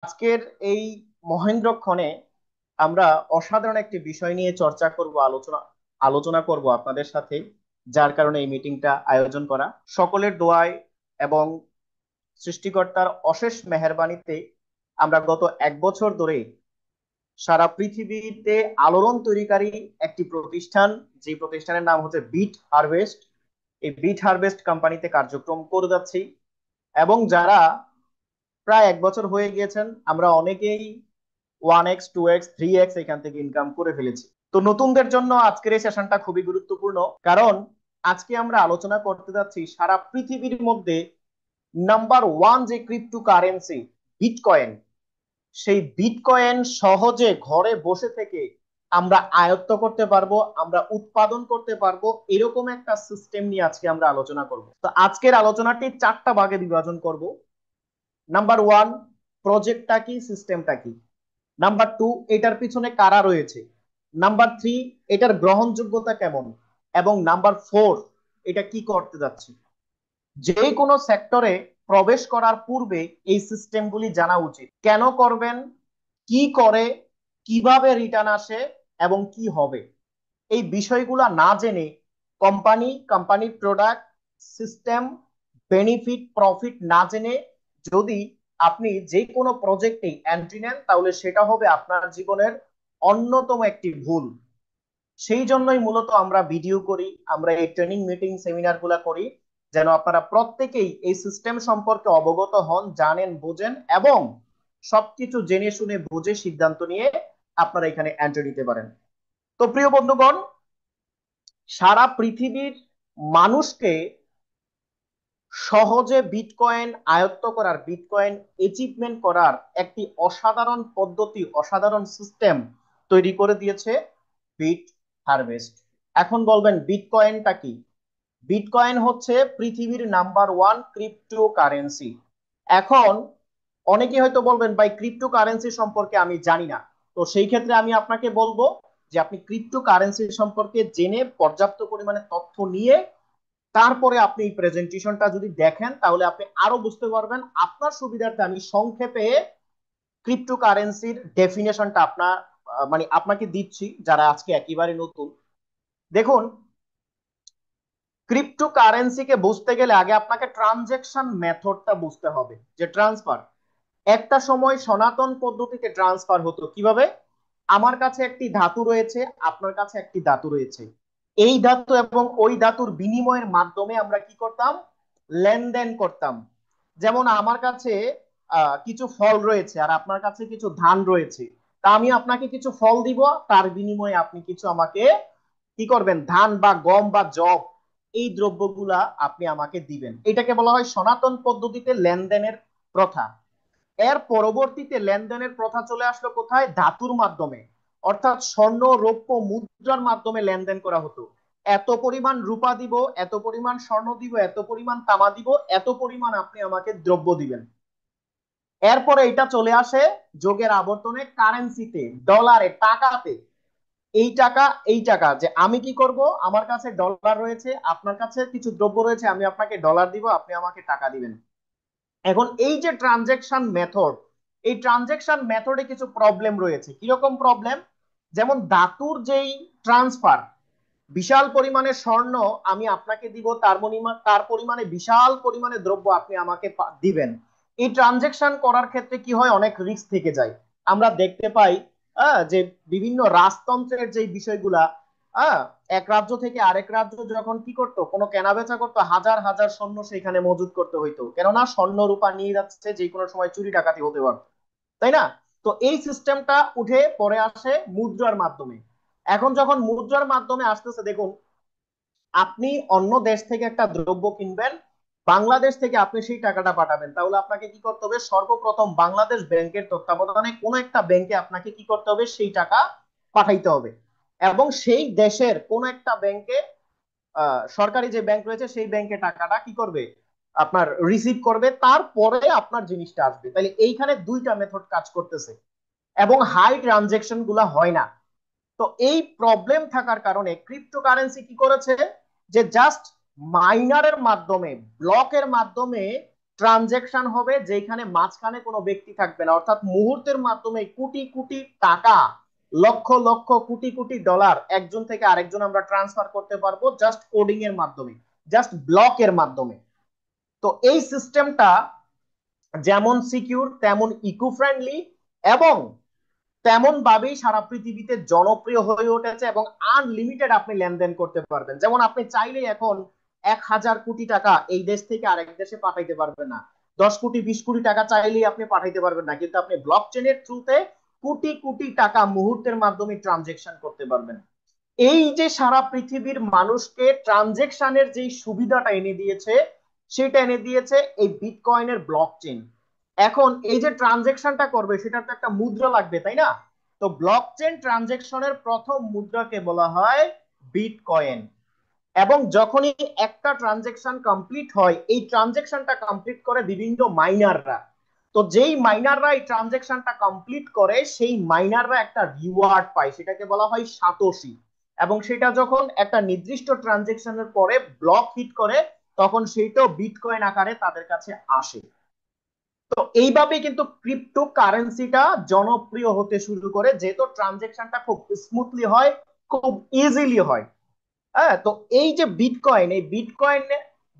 আজকের এই মহেন্দ্রক্ষণে আমরা অসাধারণ একটি বিষয় নিয়ে চর্চা করব, আলোচনা আলোচনা করব আপনাদের সাথে। যার কারণে এই মিটিংটা আয়োজন করা, সকলের দোয়ায় এবং সৃষ্টিকর্তার অশেষ মেহেরবানিতে আমরা গত 1 বছর ধরে সারা পৃথিবীতে আলোড়ন তৈরিকারী একটি প্রতিষ্ঠান, যে প্রতিষ্ঠানের নাম হচ্ছে বিট হারভেস্ট, এই বিট হারভেস্ট কোম্পানিতে কার্যক্রম করে যাচ্ছি। এবং যারা প্রায় 1 বছর হয়ে গিয়েছেন, আমরা অনেকেই 1x 2x 3x এখান থেকে ইনকাম করে ফেলেছি। তো নতুনদের জন্য আজকের এই সেশনটা খুবই গুরুত্বপূর্ণ, কারণ আজকে আমরা আলোচনা করতে যাচ্ছি সারা পৃথিবীর মধ্যে নাম্বার 1 যে ক্রিপ্টো কারেন্সি বিটকয়েন, সেই বিটকয়েন সহজে ঘরে বসে থেকে আমরা আয়ত্ত করতে পারবো, আমরা উৎপাদন করতে পারবো, এরকম একটা সিস্টেম নিয়ে আজকে আমরা আলোচনা করব। তো আজকের আলোচনাটি 4টা ভাগে বিভাজন করব। নাম্বার 1, প্রজেক্টটা কি, সিস্টেমটা কি। নাম্বার 2, এটার পিছনে কারা রয়েছে। নাম্বার 3, এটার গ্রহণযোগ্যতা কেমন। এবং নাম্বার 4, এটা কি করতে যাচ্ছে। যে কোনো সেক্টরে প্রবেশ করার পূর্বে এই সিস্টেমগুলি জানা উচিত। কেন করবেন, কি করে, কিভাবে রিটার্ন আসে এবং কি হবে, এই বিষয়গুলো না জেনে কোম্পানির প্রোডাক্ট, সিস্টেম, বেনিফিট, প্রফিট না জেনে যদি আপনি যে কোনো প্রজেক্টে এন্ট্রি নেন, তাহলে সেটা হবে আপনার জীবনের অন্যতম একটি ভুল। সেই জন্যই মূলত আমরা ভিডিও করি, আমরা এই ট্রেনিং মিটিং সেমিনার গুলা করি, যেন আপনারা প্রত্যেকেই এই সিস্টেম সম্পর্কে অবগত হন, জানেন, বোঝেন এবং সবকিছু জেনে শুনে বুঝে সিদ্ধান্ত নিয়ে আপনারা এখানে এন্ট্রি নিতে পারেন। তো প্রিয় বন্ধুগণ, সারা পৃথিবীর মানুষকে সহজে বিটকয়েন আয়ত্ত করার, বিটকয়েন অ্যাচিভমেন্ট করার একটি অসাধারণ পদ্ধতি, অসাধারণ সিস্টেম তৈরি করে দিয়েছে বিট হারভেস্ট। এখন বলবেন বিটকয়েনটা কি। বিটকয়েন হচ্ছে পৃথিবীর নাম্বার 1 ক্রিপ্টো কারেন্সি। এখন অনেকে হয়তো বলবেন, ভাই ক্রিপ্টো কারেন্সি সম্পর্কে আমি জানি না। তো সেই ক্ষেত্রে আমি আপনাকে বলবো যে আপনি ক্রিপ্টো কারেন্সি সম্পর্কে জেনে পর্যাপ্ত পরিমাণে তথ্য নিয়ে তারপরে আপনি এই প্রেজেন্টেশনটা যদি দেখেন, তাহলে আপনি আরো বুঝতে পারবেন। আপনার সুবিধার্থে আমি সংক্ষেপে ক্রিপ্টো কারেন্সির ডেফিনেশনটা মানে আপনাকে দিচ্ছি, যারা আজকে একেবারে নতুন। দেখুন, ক্রিপ্টো কারেন্সিকে বুঝতে গেলে আগে আপনাকে ট্রানজেকশন মেথডটা বুঝতে হবে, যে ট্রান্সফার। একটা সময় সনাতন পদ্ধতিতে ট্রান্সফার হতো কিভাবে। আমার কাছে একটি ধাতু রয়েছে, আপনার কাছে একটি ধাতু রয়েছে, এই ধাতু এবং ওই ধাতুর বিনিময়ের মাধ্যমে আমরা কি করতাম, লেনদেন করতাম। যেমন আমার কাছে কিছু ফল রয়েছে আর আপনার কাছে কিছু ধান রয়েছে। তা আমি আপনাকে কিছু ফল দিব, তার বিনিময়ে আপনি কিছু আমাকে কি করবেন, ধান বা গম বা জব, এই দ্রব্যগুলা আপনি আমাকে দিবেন। এটাকে বলা হয় সনাতন পদ্ধতিতে লেনদেনের প্রথা। এর পরবর্তীতে লেনদেনের প্রথা চলে আসলো কোথায়, ধাতুর মাধ্যমে। অর্থাৎ স্বর্ণ, রৌপ্য মুদ্রার মাধ্যমে লেনদেন করা হতো। এত পরিমাণ রূপা দিব, এত পরিমাণ স্বর্ণ দিব, এত পরিমাণ তামা দিব, এত পরিমাণ আপনি আমাকে দ্রব্য দিবেন। এরপরে এটা চলে আসে যোগের আবর্তনে কারেন্সিতে, ডলারে, টাকাতে। এই টাকা, এই টাকা যে আমি কি করব, আমার কাছে ডলার রয়েছে, আপনার কাছে কিছু দ্রব্য রয়েছে, আমি আপনাকে ডলার দিব, আপনি আমাকে টাকা দিবেন। এখন এই যে ট্রানজেকশন মেথড, এই ট্রানজেকশন মেথডে কিছু প্রবলেম রয়েছে। কিরকম প্রবলেম, যেমন ধাতুর যেই ট্রান্সফার, বিশাল পরিমাণে স্বর্ণ আমি আপনাকে দিব, তার পরিমাণে বিশাল পরিমাণে দ্রব্য আপনি আমাকে দিবেন। এই ট্রানজেকশন করার ক্ষেত্রে কি হয়, অনেক রিস্ক থেকে যায়। আমরা দেখতে পাই যে বিভিন্ন রাজতন্ত্রের যে বিষয়গুলা, আহ, এক রাজ্য থেকে আরেক রাজ্য যখন কি করতো, কোনো কেনা বেচা করতো, হাজার হাজার সৈন্য সেখানে মজুদ করতে হইতো, কেননা স্বর্ণ রূপা নিয়ে যাচ্ছে, যে কোনো সময় চুরি ডাকাতি হতে পারত, তাই না। তো এই সিস্টেমটা উঠে পরে আসে মুদ্রার মাধ্যমে। এখন যখন মুদ্রার মাধ্যমে আসতেছে, দেখুন, আপনি অন্য দেশ থেকে একটা দ্রব্য কিনবেন, বাংলাদেশ থেকে আপনি সেই টাকাটা পাঠাবেন, তাহলে আপনাকে কি করতে হবে, সর্বপ্রথম বাংলাদেশ ব্যাংকের তত্ত্বাবধানে কোন একটা ব্যাংকে আপনাকে কি করতে হবে, সেই টাকা পাঠাইতে হবে। এবং সেই দেশের কোন একটা ব্যাংকে, সরকারি যে ব্যাংক রয়েছে, সেই ব্যাংকে টাকাটা কি করবে, আপনার রিসিভ করবে, তারপরে আপনার জিনিসটা আসবে। তাহলে এইখানে দুইটা মেথড কাজ করতেছে এবং হাই ট্রানজেকশন গুলা হয় না। তো এই প্রবলেম থাকার কারণে ক্রিপ্টোকারেন্সি কি করেছে, যে জাস্ট মাইনারের মাধ্যমে, ব্লকের মাধ্যমে ট্রানজেকশন হবে যেখানে মাঝখানে কোনো ব্যক্তি থাকবে না, অর্থাৎ মুহূর্তের মাধ্যমে কোটি কোটি টাকা, লক্ষ লক্ষ কোটি কোটি ডলার একজন থেকে আরেকজন আমরা ট্রান্সফার করতে পারবো জাস্ট কোডিং এর মাধ্যমে, জাস্ট ব্লকের মাধ্যমে। তো এই সিস্টেমটা যেমন সিকিউর তেমন ইকো ফ্রেন্ডলি এবং তেমন ভাবেই সারা পৃথিবীতে জনপ্রিয় হয়ে উঠেছে এবং আনলিমিটেড আপনি লেনদেন করতে পারবেন। যেমন আপনি চাইলে এখন 1,000 কোটি টাকা এই দেশ থেকে আরেক দেশে পাঠাইতে পারবেন না, 10 কোটি 20 কোটি টাকা চাইলেই আপনি পাঠাইতে পারবেন না, কিন্তু আপনি ব্লক চেনের থ্রুতে কোটি কোটি টাকা মুহূর্তের মাধ্যমে ট্রানজেকশন করতে পারবেন। এই যে সারা পৃথিবীর মানুষকে ট্রানজেকশনের যে সুবিধাটা এনে দিয়েছে, সেটা এনে দিয়েছে এই বিটকয়েনের ব্লক চেন। এখন এই যে ট্রানজেকশনটা করবে সেটার তো একটা মুদ্রা লাগবে, তাই না? তো ব্লক চেন ট্রানজেকশনের প্রথম মুদ্রাকে বলা হয় বিটকয়েন। এবং যখনই একটা ট্রানজেকশন কমপ্লিট হয়, এই ট্রানজেকশনটা কমপ্লিট করে বিভিন্ন মাইনাররা। তো যেই মাইনাররা এই ট্রানজেকশনটা কমপ্লিট করে সেই মাইনাররা একটা রিওয়ার্ড পায়, সেটাকে বলা হয় সাতোশি। এবং সেটা যখন একটা নির্দিষ্ট ট্রানজেকশনের পরে ব্লক হিট করে তখন সেইটাও বিটকয়েন আকারে তাদের কাছে আসে। তো এইভাবে কিন্তু ক্রিপ্টো কারেন্সিটা জনপ্রিয় হতে শুরু করে, যেহেতু ট্রানজেকশনটা খুব স্মুথলি হয়, খুব ইজিলি হয়। হ্যাঁ, তো এই যে বিটকয়েন, এই বিটকয়েন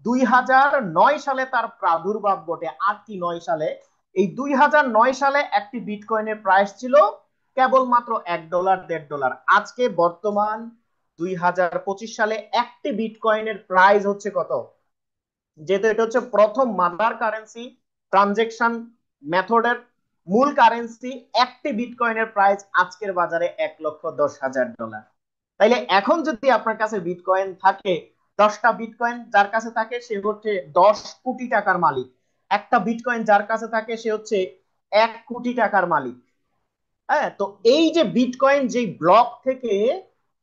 2009 সালে তার প্রাদুর্ভাব ঘটে, 8 কি 9 সালে। এই 2009 সালে একটি বিটকয়েনের প্রাইস ছিল কেবলমাত্র $1 $1.5। আজকে বর্তমান 2025 সালে একটি বিটকয়েনের প্রাইস হচ্ছে কত? যেহেতু এটা হচ্ছে প্রথম মাদার কারেন্সি, ট্রানজেকশন মেথডের মূল কারেন্সি, একটি বিটকয়েনের প্রাইস আজকের বাজারে $1,10,000। তাইলে এখন যদি আপনার কাছে বিটকয়েন থাকে, 10টা বিটকয়েন যার কাছে থাকে সে হচ্ছে 10 কোটি টাকার মালিক, একটা বিটকয়েন যার কাছে থাকে সে হচ্ছে 1 কোটি টাকার মালিক। হ্যাঁ, তো এই যে বিটকয়েন যে ব্লক থেকে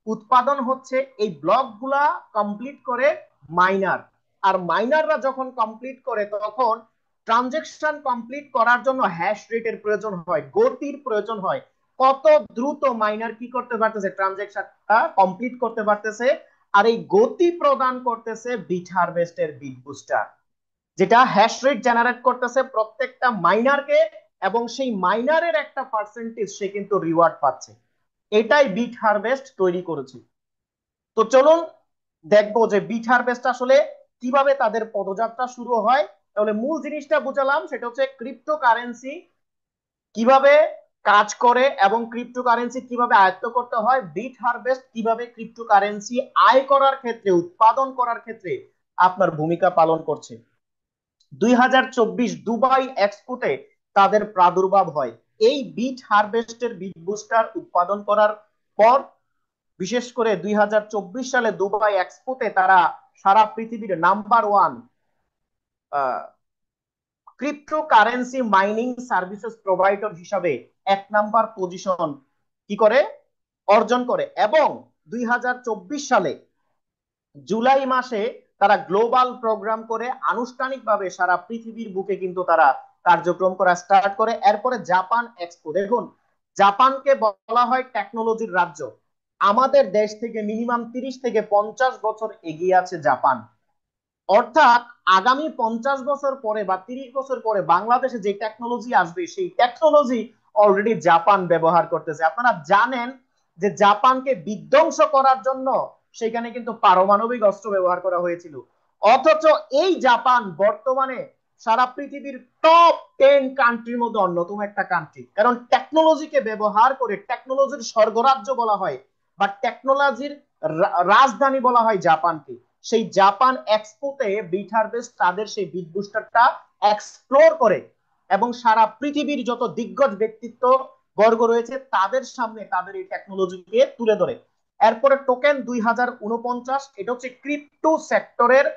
উৎপাদন হচ্ছে, এই ব্লক গুলা কমপ্লিট করে মাইনার। আর মাইনাররা যখন কমপ্লিট করে তখন ট্রানজেকশন কমপ্লিট করার জন্য হ্যাশ রেটের প্রয়োজন হয়, গতির প্রয়োজন হয়। কত দ্রুত মাইনার কি করতে পারতেছে, ট্রানজেকশনটা কমপ্লিট করতে পারতেছে। আর এই গতি প্রদান করতেছে বিট হারভেস্টের বিট বুস্টার, যেটা হ্যাশ রেট জেনারেট করতেছে প্রত্যেকটা মাইনারকে, এবং সেই মাইনারের একটা পার্সেন্টেজ সে কিন্তু রিওয়ার্ড পাচ্ছে। এটাই বিট হারভেস্ট তৈরি করেছে। তো চলুন দেখবো যে বিট হারভেস্ট আসলে কিভাবে তাদের পদযাত্রা শুরু হয়। তাহলে মূল জিনিসটা বুঝালাম, সেটা হচ্ছে ক্রিপ্টো কারেন্সি কিভাবে কাজ করে এবং ক্রিপ্টো কারেন্সি কিভাবে আয়ত্ত করতে হয়, বিট হারভেস্ট কিভাবে ক্রিপ্টো কারেন্সি আয় করার ক্ষেত্রে, উৎপাদন করার ক্ষেত্রে আপনার ভূমিকা পালন করছে। 2024 দুবাই এক্সপোতে তাদের প্রাদুর্ভাব হয়। এই বিট হারভেস্টের বিট বুস্টার উৎপাদন করার পর বিশেষ করে 2024 সালে দুবাই এক্সপোতে তারা সারা পৃথিবীর number 1 crypto currency mining services provider হিসাবে 1 নাম্বার পজিশন কি করে অর্জন করে। এবং 2024 সালে জুলাই মাসে তারা গ্লোবাল প্রোগ্রাম করে আনুষ্ঠানিকভাবে সারা পৃথিবীর বুকে কিন্তু তারা কার্যক্রম করা স্টার্ট করে। এরপরে জাপান এক্সপো, দেখুন জাপানকে বলা হয় টেকনোলজির রাজ্য। আমাদের দেশ থেকে মিনিমাম 30 থেকে 50 বছর এগিয়ে আছে জাপান। অর্থাৎ আগামী 50 বছর পরে বা 30 বছর পরে বাংলাদেশে যে টেকনোলজি আসবে সেই টেকনোলজি অলরেডি জাপান ব্যবহার করতেছে। আপনারা জানেন যে জাপানকে বিধ্বংস করার জন্য সেখানে কিন্তু পারমাণবিক অস্ত্র ব্যবহার করা হয়েছিল। অথচ এই জাপান বর্তমানে সারা পৃথিবীর টপ 10 কান্ট্রির মধ্যে অন্যতম একটা কান্ট্রি, কারণ টেকনোলজিকে ব্যবহার করে টেকনোলজির স্বর্গরাজ্য বলা হয় বা টেকনোলজির রাজধানী বলা হয় জাপানকে। সেই জাপান এক্সপোতে বিট হারভেস্ট তাদের সেই বিট বুস্টারটা এক্সপ্লোর করে এবং সারা পৃথিবীর যত দিগ্গজ ব্যক্তিত্ব বর্গ রয়েছে তাদের সামনে তাদের এই টেকনোলজিকে তুলে ধরে। এরপরে টোকেন 2049, এটা হচ্ছে ক্রিপ্টো সেক্টরের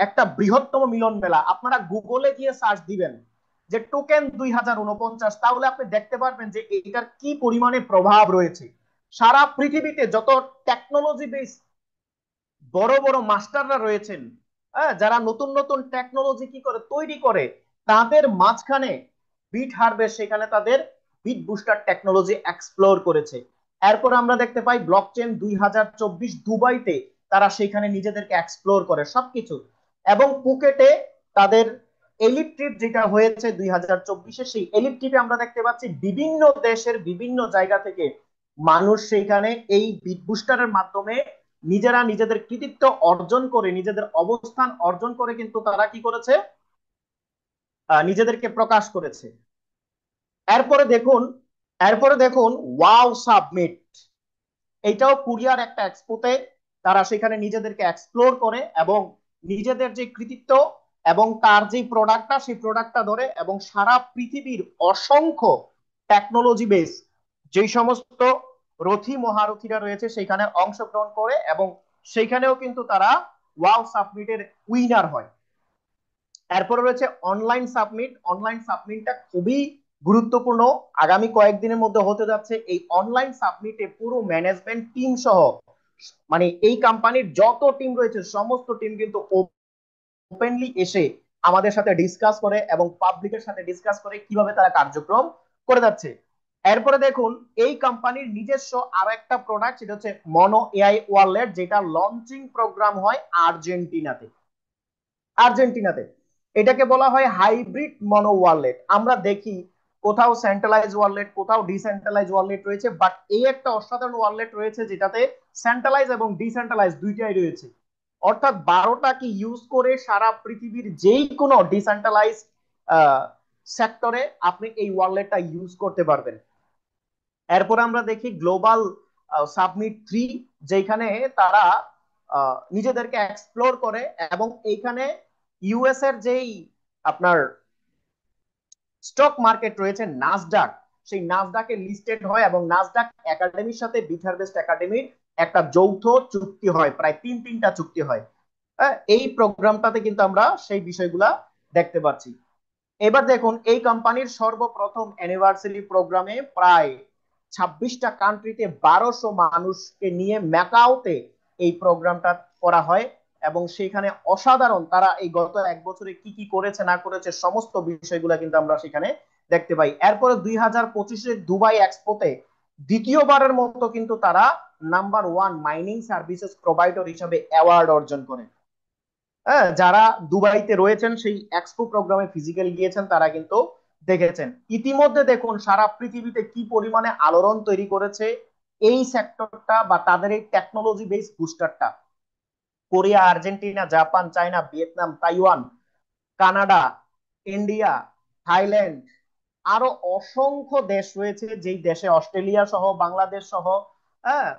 একটা বৃহত্তম মিলন মেলা। আপনারা গুগলে গিয়ে সার্চ দিবেন যে টোকেন 2049, তাহলে আপনি দেখতে পারবেন যে এটার কি পরিমাণে প্রভাব রয়েছে। সারা পৃথিবীতে যত টেকনোলজি বেস বড় বড় মাস্টাররা রয়েছেন, হ্যাঁ, যারা নতুন নতুন টেকনোলজি কি করে তৈরি করে, তাদের মাঝখানে বিট হারভেস্ট সেখানে তাদের বিট বুস্টার টেকনোলজি এক্সপ্লোর করেছে। এরপর আমরা দেখতে পাই ব্লকচেন 2024 দুবাইতে তারা সেখানে নিজেদেরকে এক্সপ্লোর করে সবকিছু। এবং পুকেটে তাদের এলিট ট্রিপ যেটা হয়েছে 2024-এ, সেই এলিট ট্রিপে আমরা দেখতে পাচ্ছি বিভিন্ন দেশের বিভিন্ন জায়গা থেকে মানুষ সেইখানে এই বিট বুস্টারের মাধ্যমে নিজেরা নিজেদের কৃতিত্ব অর্জন করে, নিজেদের অবস্থান অর্জন করে কিন্তু তারা কি করেছে, নিজেদেরকে প্রকাশ করেছে। এরপরে দেখুন, ওয়াও সাবমিট, এইটাও কোরিয়ার একটা এক্সপোতে তারা সেখানে নিজেদেরকে এক্সপ্লোর করে এবং নিজেদের যে কৃতিত্ব এবং তার যে প্রোডাক্টটা, সেই প্রোডাক্টটা ধরে এবং সারা পৃথিবীর অসংখ্য টেকনোলজি বেস যেই সমস্ত রথী মহারথীরা রয়েছে সেখানে অংশগ্রহণ করে এবং সেইখানেও কিন্তু তারা ওয়াও সাবমিটের উইনার হয়। এরপরে রয়েছে অনলাইন সাবমিট। অনলাইন সাবমিটটা খুবই গুরুত্বপূর্ণ, আগামী কয়েকদিনের মধ্যে হতে যাচ্ছে। এই অনলাইন সাবমিটে পুরো ম্যানেজমেন্ট টিম সহ, মানে এই কোম্পানির যত টিম রয়েছে সমস্ত টিম কিন্তু ওপেনলি এসে আমাদের সাথে ডিসকাস করে এবং পাবলিকের সাথে ডিসকাস করে কিভাবে তারা কার্যক্রম করে যাচ্ছে। এরপরে দেখুন, এই কোম্পানির নিজস্ব আরো একটা প্রোডাক্ট, সেটা হচ্ছে মনো এআই ওয়ালেট, যেটা লঞ্চিং প্রোগ্রাম হয় আর্জেন্টিনাতে। এটাকে বলা হয় হাইব্রিড মনো ওয়ালেট। আমরা দেখি কোথাও সেন্ট্রালাইজ ওয়ালেট, কোথাও ডিসেন্ট্রালাইজ ওয়ালেট রয়েছে, বাট এই একটা অসাধারণ ওয়ালেট রয়েছে যেটাতে সেন্ট্রালাইজ এবং ডিসেন্ট্রালাইজ দুইটাই রয়েছে। অর্থাৎ 12টাকে ইউজ করে সারা পৃথিবীর যেই কোনো ডিসেন্ট্রালাইজ সেক্টরে আপনি এই ওয়ালেটটা ইউজ করতে পারবেন। এরপর আমরা দেখি গ্লোবাল সাবমিট 3, যেখানে তারা নিজেদেরকে এক্সপ্লোর করে এবং এইখানে ইউএস এর যেই আপনার স্টক মার্কেট রয়েছে নাসডাক, সেই নাসডাকে লিস্টেড হয় এবং নাসডাক একাডেমির সাথে বিটহারভেস্ট একাডেমির একটা যৌথ চুক্তি হয়, প্রায় তিনটা চুক্তি হয়। এই প্রোগ্রামটাতে কিন্তু আমরা সেই বিষয়গুলা দেখতে পাচ্ছি। এবার দেখুন, এই কোম্পানির সর্বপ্রথম অ্যানিভার্সারি প্রোগ্রামে প্রায় 26টা কান্ট্রিতে 1200 মানুষকে নিয়ে ম্যাকাওতে এই প্রোগ্রামটা করা হয় এবং সেখানে অসাধারণ তারা এই গত এক বছরে কি কি করেছে না করেছে সমস্ত বিষয়গুলো কিন্তু আমরা সেখানে দেখতে পাই। এরপরে 2025-এ দুবাই এক্সপোতে দ্বিতীয়বারের মতো কিন্তু তারা নাম্বার 1 মাইনিং সার্ভিসেস প্রোভাইডার হিসাবে অ্যাওয়ার্ড অর্জন করে। হ্যাঁ, যারা দুবাইতে রয়েছেন, সেই এক্সপো প্রোগ্রামে ফিজিক্যালি গিয়েছেন, তারা কিন্তু দেখেছেন। ইতিমধ্যে দেখুন সারা পৃথিবীতে কি পরিমাণে আলোড়ন তৈরি করেছে এই সেক্টরটা বা তাদের এই টেকনোলজি বেস বুস্টারটা। Korea, Argentina, Japan, China, Vietnam, Taiwan, Canada, India, Thailand, আরো অসংখ্য দেশ রয়েছে, যেই দেশে অস্ট্রেলিয়া সহ, বাংলাদেশ সহ, হ্যাঁ,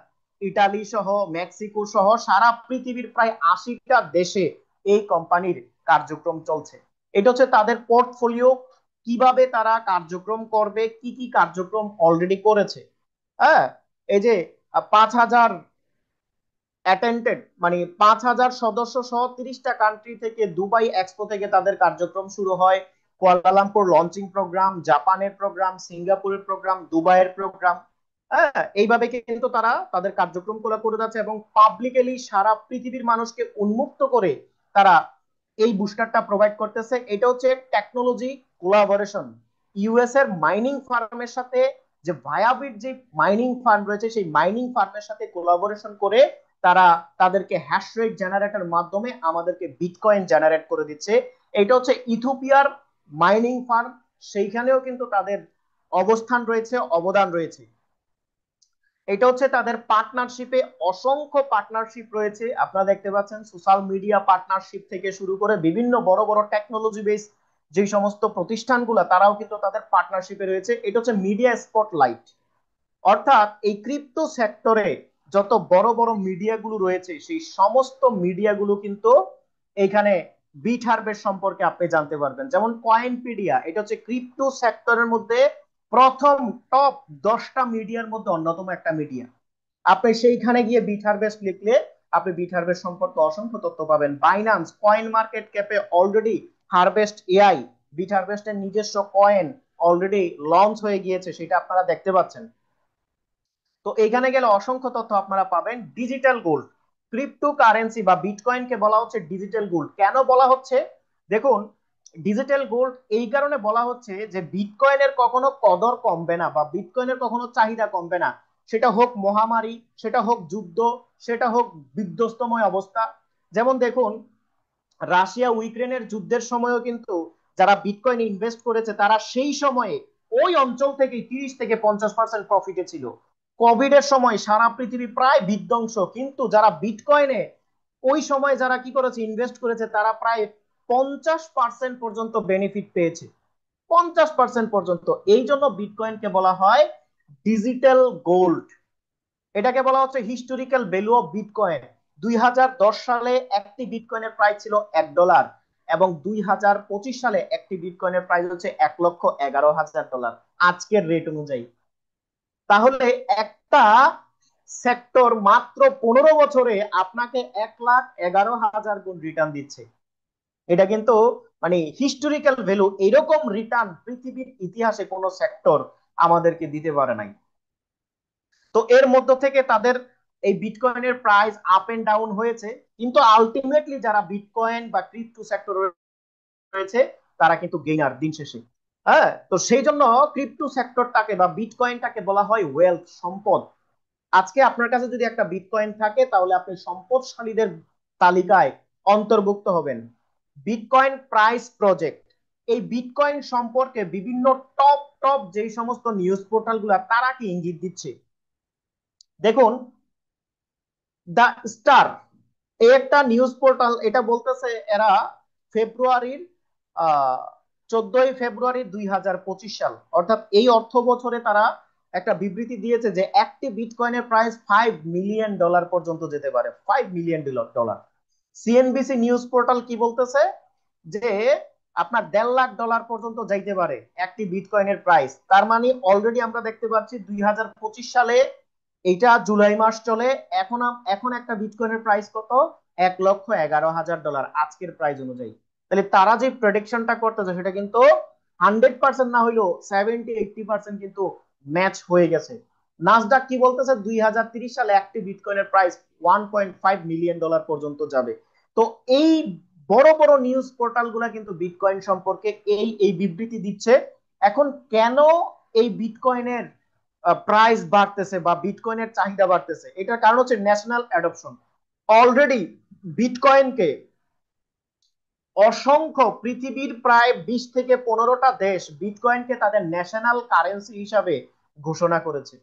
ইটালি সহ, মেক্সিকো সহ সারা পৃথিবীর প্রায় 80টা দেশে এই কোম্পানির কার্যক্রম চলছে। এটা হচ্ছে তাদের পোর্টফোলিও, কিভাবে তারা কার্যক্রম করবে, কি কি কার্যক্রম অলরেডি করেছে। হ্যাঁ, এই যে 5,000 অ্যাটেন্ডেড, মানে 5,000 সদস্য সহ 30টা কান্ট্রি থেকে দুবাই এক্সপো থেকে তাদের কার্যক্রম শুরু হয়। কুয়ালালামপুর লঞ্চিং প্রোগ্রাম, জাপানের প্রোগ্রাম, সিঙ্গাপুরের প্রোগ্রাম, দুবাইয়ের প্রোগ্রাম, হ্যাঁ, এইভাবে কিন্তু তারা তাদের কার্যক্রম করে যাচ্ছে এবং পাবলিকলি সারা পৃথিবীর মানুষকে উন্মুক্ত করে তারা এই বুস্টারটা প্রোভাইড করতেছে। এটা হচ্ছে টেকনোলজি কোলাবোরেশন। ইউএস এর মাইনিং ফার্মের সাথে, যে ভায়াবিট যে মাইনিং ফার্ম রয়েছে, সেই মাইনিং ফার্মের সাথে কোলাবোরেশন করে তারা তাদেরকে হ্যাশ রেট জেনারেটর মাধ্যমে আমাদেরকে বিটকয়েন জেনারেট করে দিচ্ছে। এটা হচ্ছে ইথিওপিয়ার মাইনিং ফার্ম, সেইখানেও কিন্তু তাদের অবস্থান রয়েছে, অবদান রয়েছে। এটা হচ্ছে তাদের পার্টনারশিপে অসংখ্য পার্টনারশিপ রয়েছে, আপনারা দেখতে পাচ্ছেন সোশ্যাল মিডিয়া পার্টনারশিপ থেকে শুরু করে বিভিন্ন বড় বড় টেকনোলজি বেস যে সমস্ত প্রতিষ্ঠানগুলো, তারাও কিন্তু তাদের পার্টনারশিপে রয়েছে। এটা হচ্ছে মিডিয়া স্পটলাইট, অর্থাৎ এই ক্রিপ্টো সেক্টরে যত বড় বড় মিডিয়াগুলো রয়েছে সেই সমস্ত মিডিয়াগুলো কিন্তু এখানে বিট হারভেস্ট সম্পর্কে আপনি জানতে পারবেন। যেমন কয়েনপিডিয়া, এটা হচ্ছে ক্রিপ্টো সেক্টরের মধ্যে প্রথম টপ 10টা মিডিয়ার মধ্যে অন্যতম একটা মিডিয়া। আপনি সেইখানে গিয়ে বিট হারভেস্ট লিখলে আপনি বিট হারভেস্ট সম্পর্কে অসংখ্য তথ্য পাবেন। বাইন্যান্স, কয়েন মার্কেট ক্যাপে অলরেডি হারভেস্ট এআই, বিট হারভেস্টের নিজস্ব কয়েন অলরেডি লঞ্চ হয়ে গিয়েছে, সেটা আপনারা দেখতে পাচ্ছেন। তো এখানে গেলে অসংখ্য তথ্য আপনারা পাবেন। ডিজিটাল গোল্ড, ক্রিপ্টো কারেন্সি বা বিটকয়েনকে বলা হচ্ছে ডিজিটাল গোল্ড। কেন বলা হচ্ছে? দেখুন, ডিজিটাল গোল্ড এই কারণে বলা হচ্ছে যে বিটকয়েনের কখনো কদর কমবে না বা বিটকয়েনের কখনো চাহিদা কমবে না। সেটা হোক মহামারী, সেটা হোক যুদ্ধ, সেটা হোক বিধ্বস্তময় অবস্থা। যেমন দেখুন, রাশিয়া ইউক্রেনের যুদ্ধের সময়ও কিন্তু যারা বিটকয়েনে ইনভেস্ট করেছে তারা সেই সময়ে ওই অঞ্চল থেকে 30 থেকে 50% প্রফিটে ছিল। কোভিড এর সময় সারা পৃথিবী প্রায় বিধ্বংস, কিন্তু যারা বিটকয়েনে ওই সময় যারা কি করেছে, ইনভেস্ট করেছে, তারা প্রায় 50% পর্যন্ত বেনিফিট পেয়েছে। 50% পর্যন্ত। এই জন্য বিটকয়েনকে বলা হয় ডিজিটাল গোল্ড। এটাকে বলা হচ্ছে হিস্টোরিক্যাল ভ্যালু অফ বিটকয়েন। 2010 সালে একটি বিটকয়েনের প্রাইস ছিল $1, এবং 2025 সালে একটি বিটকয়েনের প্রাইস হচ্ছে $1,11,000 আজকের রেট অনুযায়ী। তাহলে একটা সেক্টর মাত্র 15 বছরে আপনাকে 1,11,000 গুণ রিটার্ন দিচ্ছে। এটা কিন্তু মানে হিস্টোরিক্যাল ভ্যালু, এরকম রিটার্ন পৃথিবীর ইতিহাসে কোন সেক্টর আমাদেরকে দিতে পারে নাই। তো এর মধ্য থেকে তাদের এই বিটকয়েনের প্রাইস আপ এন্ড ডাউন হয়েছে, কিন্তু আলটিমেটলি যারা বিটকয়েন বা ক্রিপ্টো সেক্টর রয়েছে তারা কিন্তু গেইনার দিন শেষে। হ্যাঁ, তো সেই জন্য ক্রিপ্টো সেক্টরটাকে বা বিটকয়েনটাকে বলা হয় ওয়েলথ, সম্পদ। আজকে আপনার কাছে যদি একটা বিটকয়েন থাকে তাহলে আপনি সম্পদশালীদের তালিকায় অন্তর্ভুক্ত হবেন। বিটকয়েন প্রাইস প্রজেক্ট, এই বিটকয়েন সম্পর্কে বিভিন্ন টপ টপ যেই সমস্ত নিউজ পোর্টাল গুলা তারা কি ইঙ্গিত দিচ্ছে দেখুন। দ্য স্টার, এই একটা নিউজ পোর্টাল, এটা বলতেছে এরা ফেব্রুয়ারির 14 ফেব্রুয়ারি 2025 সাল, অর্থাৎ এই অর্থ বছরে তারা একটা বিবৃতি দিয়েছে যে একটি বিটকয়েনের প্রাইস $5 মিলিয়ন পর্যন্ত যেতে পারে। $5 মিলিয়ন। সিএনবিসি নিউজ পোর্টাল কি বলতেছে যে আপনার $1.5 লাখ পর্যন্ত যাইতে পারে একটি বিটকয়েনের প্রাইস। তার মানে অলরেডি আমরা দেখতে পাচ্ছি 2025 সালে, এটা জুলাই মাস চলে, এখন এখন একটা বিটকয়েনের প্রাইস কত, $1,11,000 আজকের প্রাইস অনুযায়ী। তাহলে তারা যে প্রেডিকশনটা করতেছে সেটা কিন্তু 100% না হইলেও 70-80% কিন্তু ম্যাচ হয়ে গেছে। নাসডাক কি বলতেছে, 2030 সালে একটি বিটকয়েনের প্রাইস $1.5 মিলিয়ন পর্যন্ত যাবে। তো এই বড় বড় নিউজ পোর্টাল গুলা কিন্তু বিটকয়েন সম্পর্কে এই এই বিবৃতি দিচ্ছে। এখন কেন এই বিটকয়েনের প্রাইস বাড়তেছে বা বিটকয়েনের চাহিদা বাড়তেছে, এটার কারণ হচ্ছে ন্যাশনাল অ্যাডপশন। অলরেডি বিটকয়েনকে অসংখ্য পৃথিবীর প্রায় 20 থেকে 15টা দেশ বিটকয়েনকে তাদের ন্যাশনাল কারেন্সি হিসাবে ঘোষণা করেছে।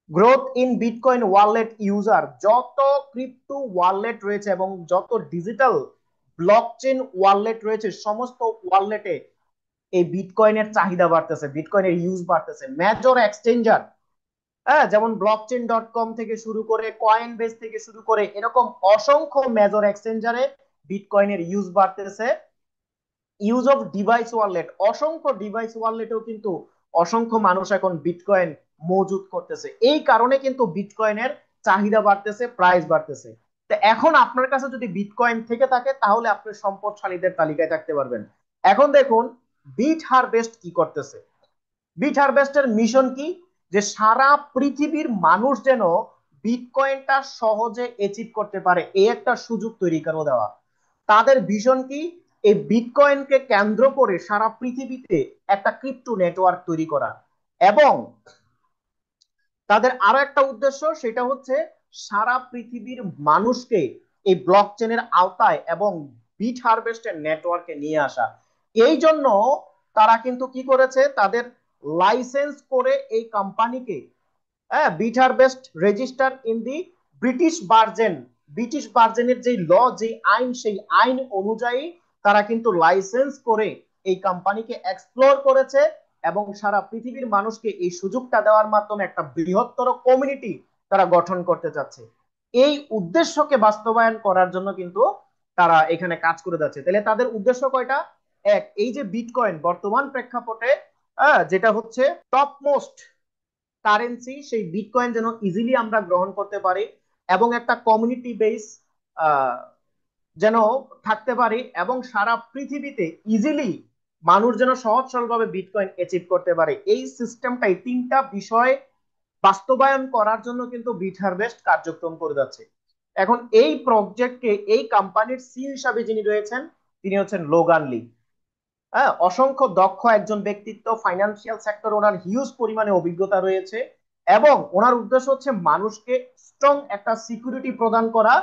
Growth in bitcoin wallet user, যত ক্রিপ্টো ওয়ালেট রয়েছে এবং যত ডিজিটাল ব্লকচেন ওয়ালেট রয়েছে সমস্ত ওয়ালেটে এই বিটকয়েনের চাহিদা বাড়তেছে, বিটকয়েনের ইউজ বাড়তেছে। মেজর এক্সচেঞ্জার, হ্যাঁ, যেমন blockchain.com থেকে শুরু করে কয়েনবেস থেকে শুরু করে এরকম অসংখ্য মেজর এক্সচেঞ্জারে বিটকয়েনের ইউজ বাড়তেছে। ইউজ অফ ডিভাইস ওয়ালেট, অসংখ্য ডিভাইস ওয়ালেটেও কিন্তু অসংখ্য মানুষ এখন বিটকয়েন মজুদ করতেছে। এই কারণে কিন্তু বিটকয়েনের চাহিদা বাড়তেছে, প্রাইস বাড়তেছে। তো এখন আপনার কাছে যদি বিটকয়েন থেকে থাকে তাহলে আপনি সম্পদশালীদের তালিকায় থাকতে পারবেন। এখন দেখুন বিট হারভেস্ট কি করতেছে। বিট হারভেস্টের মিশন কি, যে সারা পৃথিবীর মানুষ যেন বিটকয়েনটা সহজে অ্যাচিভ করতে পারে এই একটা সুযোগ তৈরি করে দেওয়া। তাদের ভিশন কি, এই বিটকয়েনকে কেন্দ্র করে সারা পৃথিবীতে একটা ক্রিপ্টো নেটওয়ার্ক তৈরি করা। এবং তাদের আরো একটা উদ্দেশ্য, সেটা হচ্ছে সারা পৃথিবীর মানুষকে এই ব্লকচেনের আওতায় এবং বিট হারভেস্টের নেটওয়ার্কে নিয়ে আসা। এই জন্য তারা কিন্তু কি করেছে, তাদের লাইসেন্স করে এই কোম্পানিকে, হ্যাঁ, Bit Harvest register in the British Virgin, British ভার্জেনের যে ল, যে আইন, সেই আইন অনুযায়ী তারা কিন্তু লাইসেন্স করে এই কোম্পানিকে এক্সপ্লোর করেছে এবং সারা পৃথিবীর মানুষকে এই সুযোগটা দেওয়ার মাধ্যমে একটা বৃহত্তর কমিউনিটি তারা গঠন করতে চাচ্ছে। এই উদ্দেশ্যকে বাস্তবায়ন করার জন্য কিন্তু তারা এখানে কাজ করে যাচ্ছে। তাহলে তাদের উদ্দেশ্য কয়টা, এক, এই যে বিটকয়েন বর্তমান প্রেক্ষাপটে যেটা হচ্ছে টপ মোস্ট কারেন্সি, সেই বিটকয়েন যেন ইজিলি আমরা গ্রহণ করতে পারি এবং একটা কমিউনিটি বেস যেন থাকতে পারি এবং সারা পৃথিবীতে ইজিলি মানুষ যেন সহজ সরলভাবে বিটকয়েন অ্যাচিভ করতে পারে। এই সিস্টেমটাই, তিনটা বিষয় বাস্তবায়ন করার জন্য কিন্তু বিট হারভেস্ট কার্যক্রম করে যাচ্ছে। এখন এই প্রজেক্টকে, এই কোম্পানির সিইও হিসাবে যিনি রয়েছেন তিনি হচ্ছেন লোগান লি। হ্যাঁ, অসংখ্য দক্ষ একজন ব্যক্তিত্ব, ফাইন্যান্সিয়াল সেক্টর ওনার হিউজ পরিমাণে অভিজ্ঞতা রয়েছে এবং ওনার উদ্দেশ্য হচ্ছে মানুষকে স্ট্রং একটা সিকিউরিটি প্রদান করা,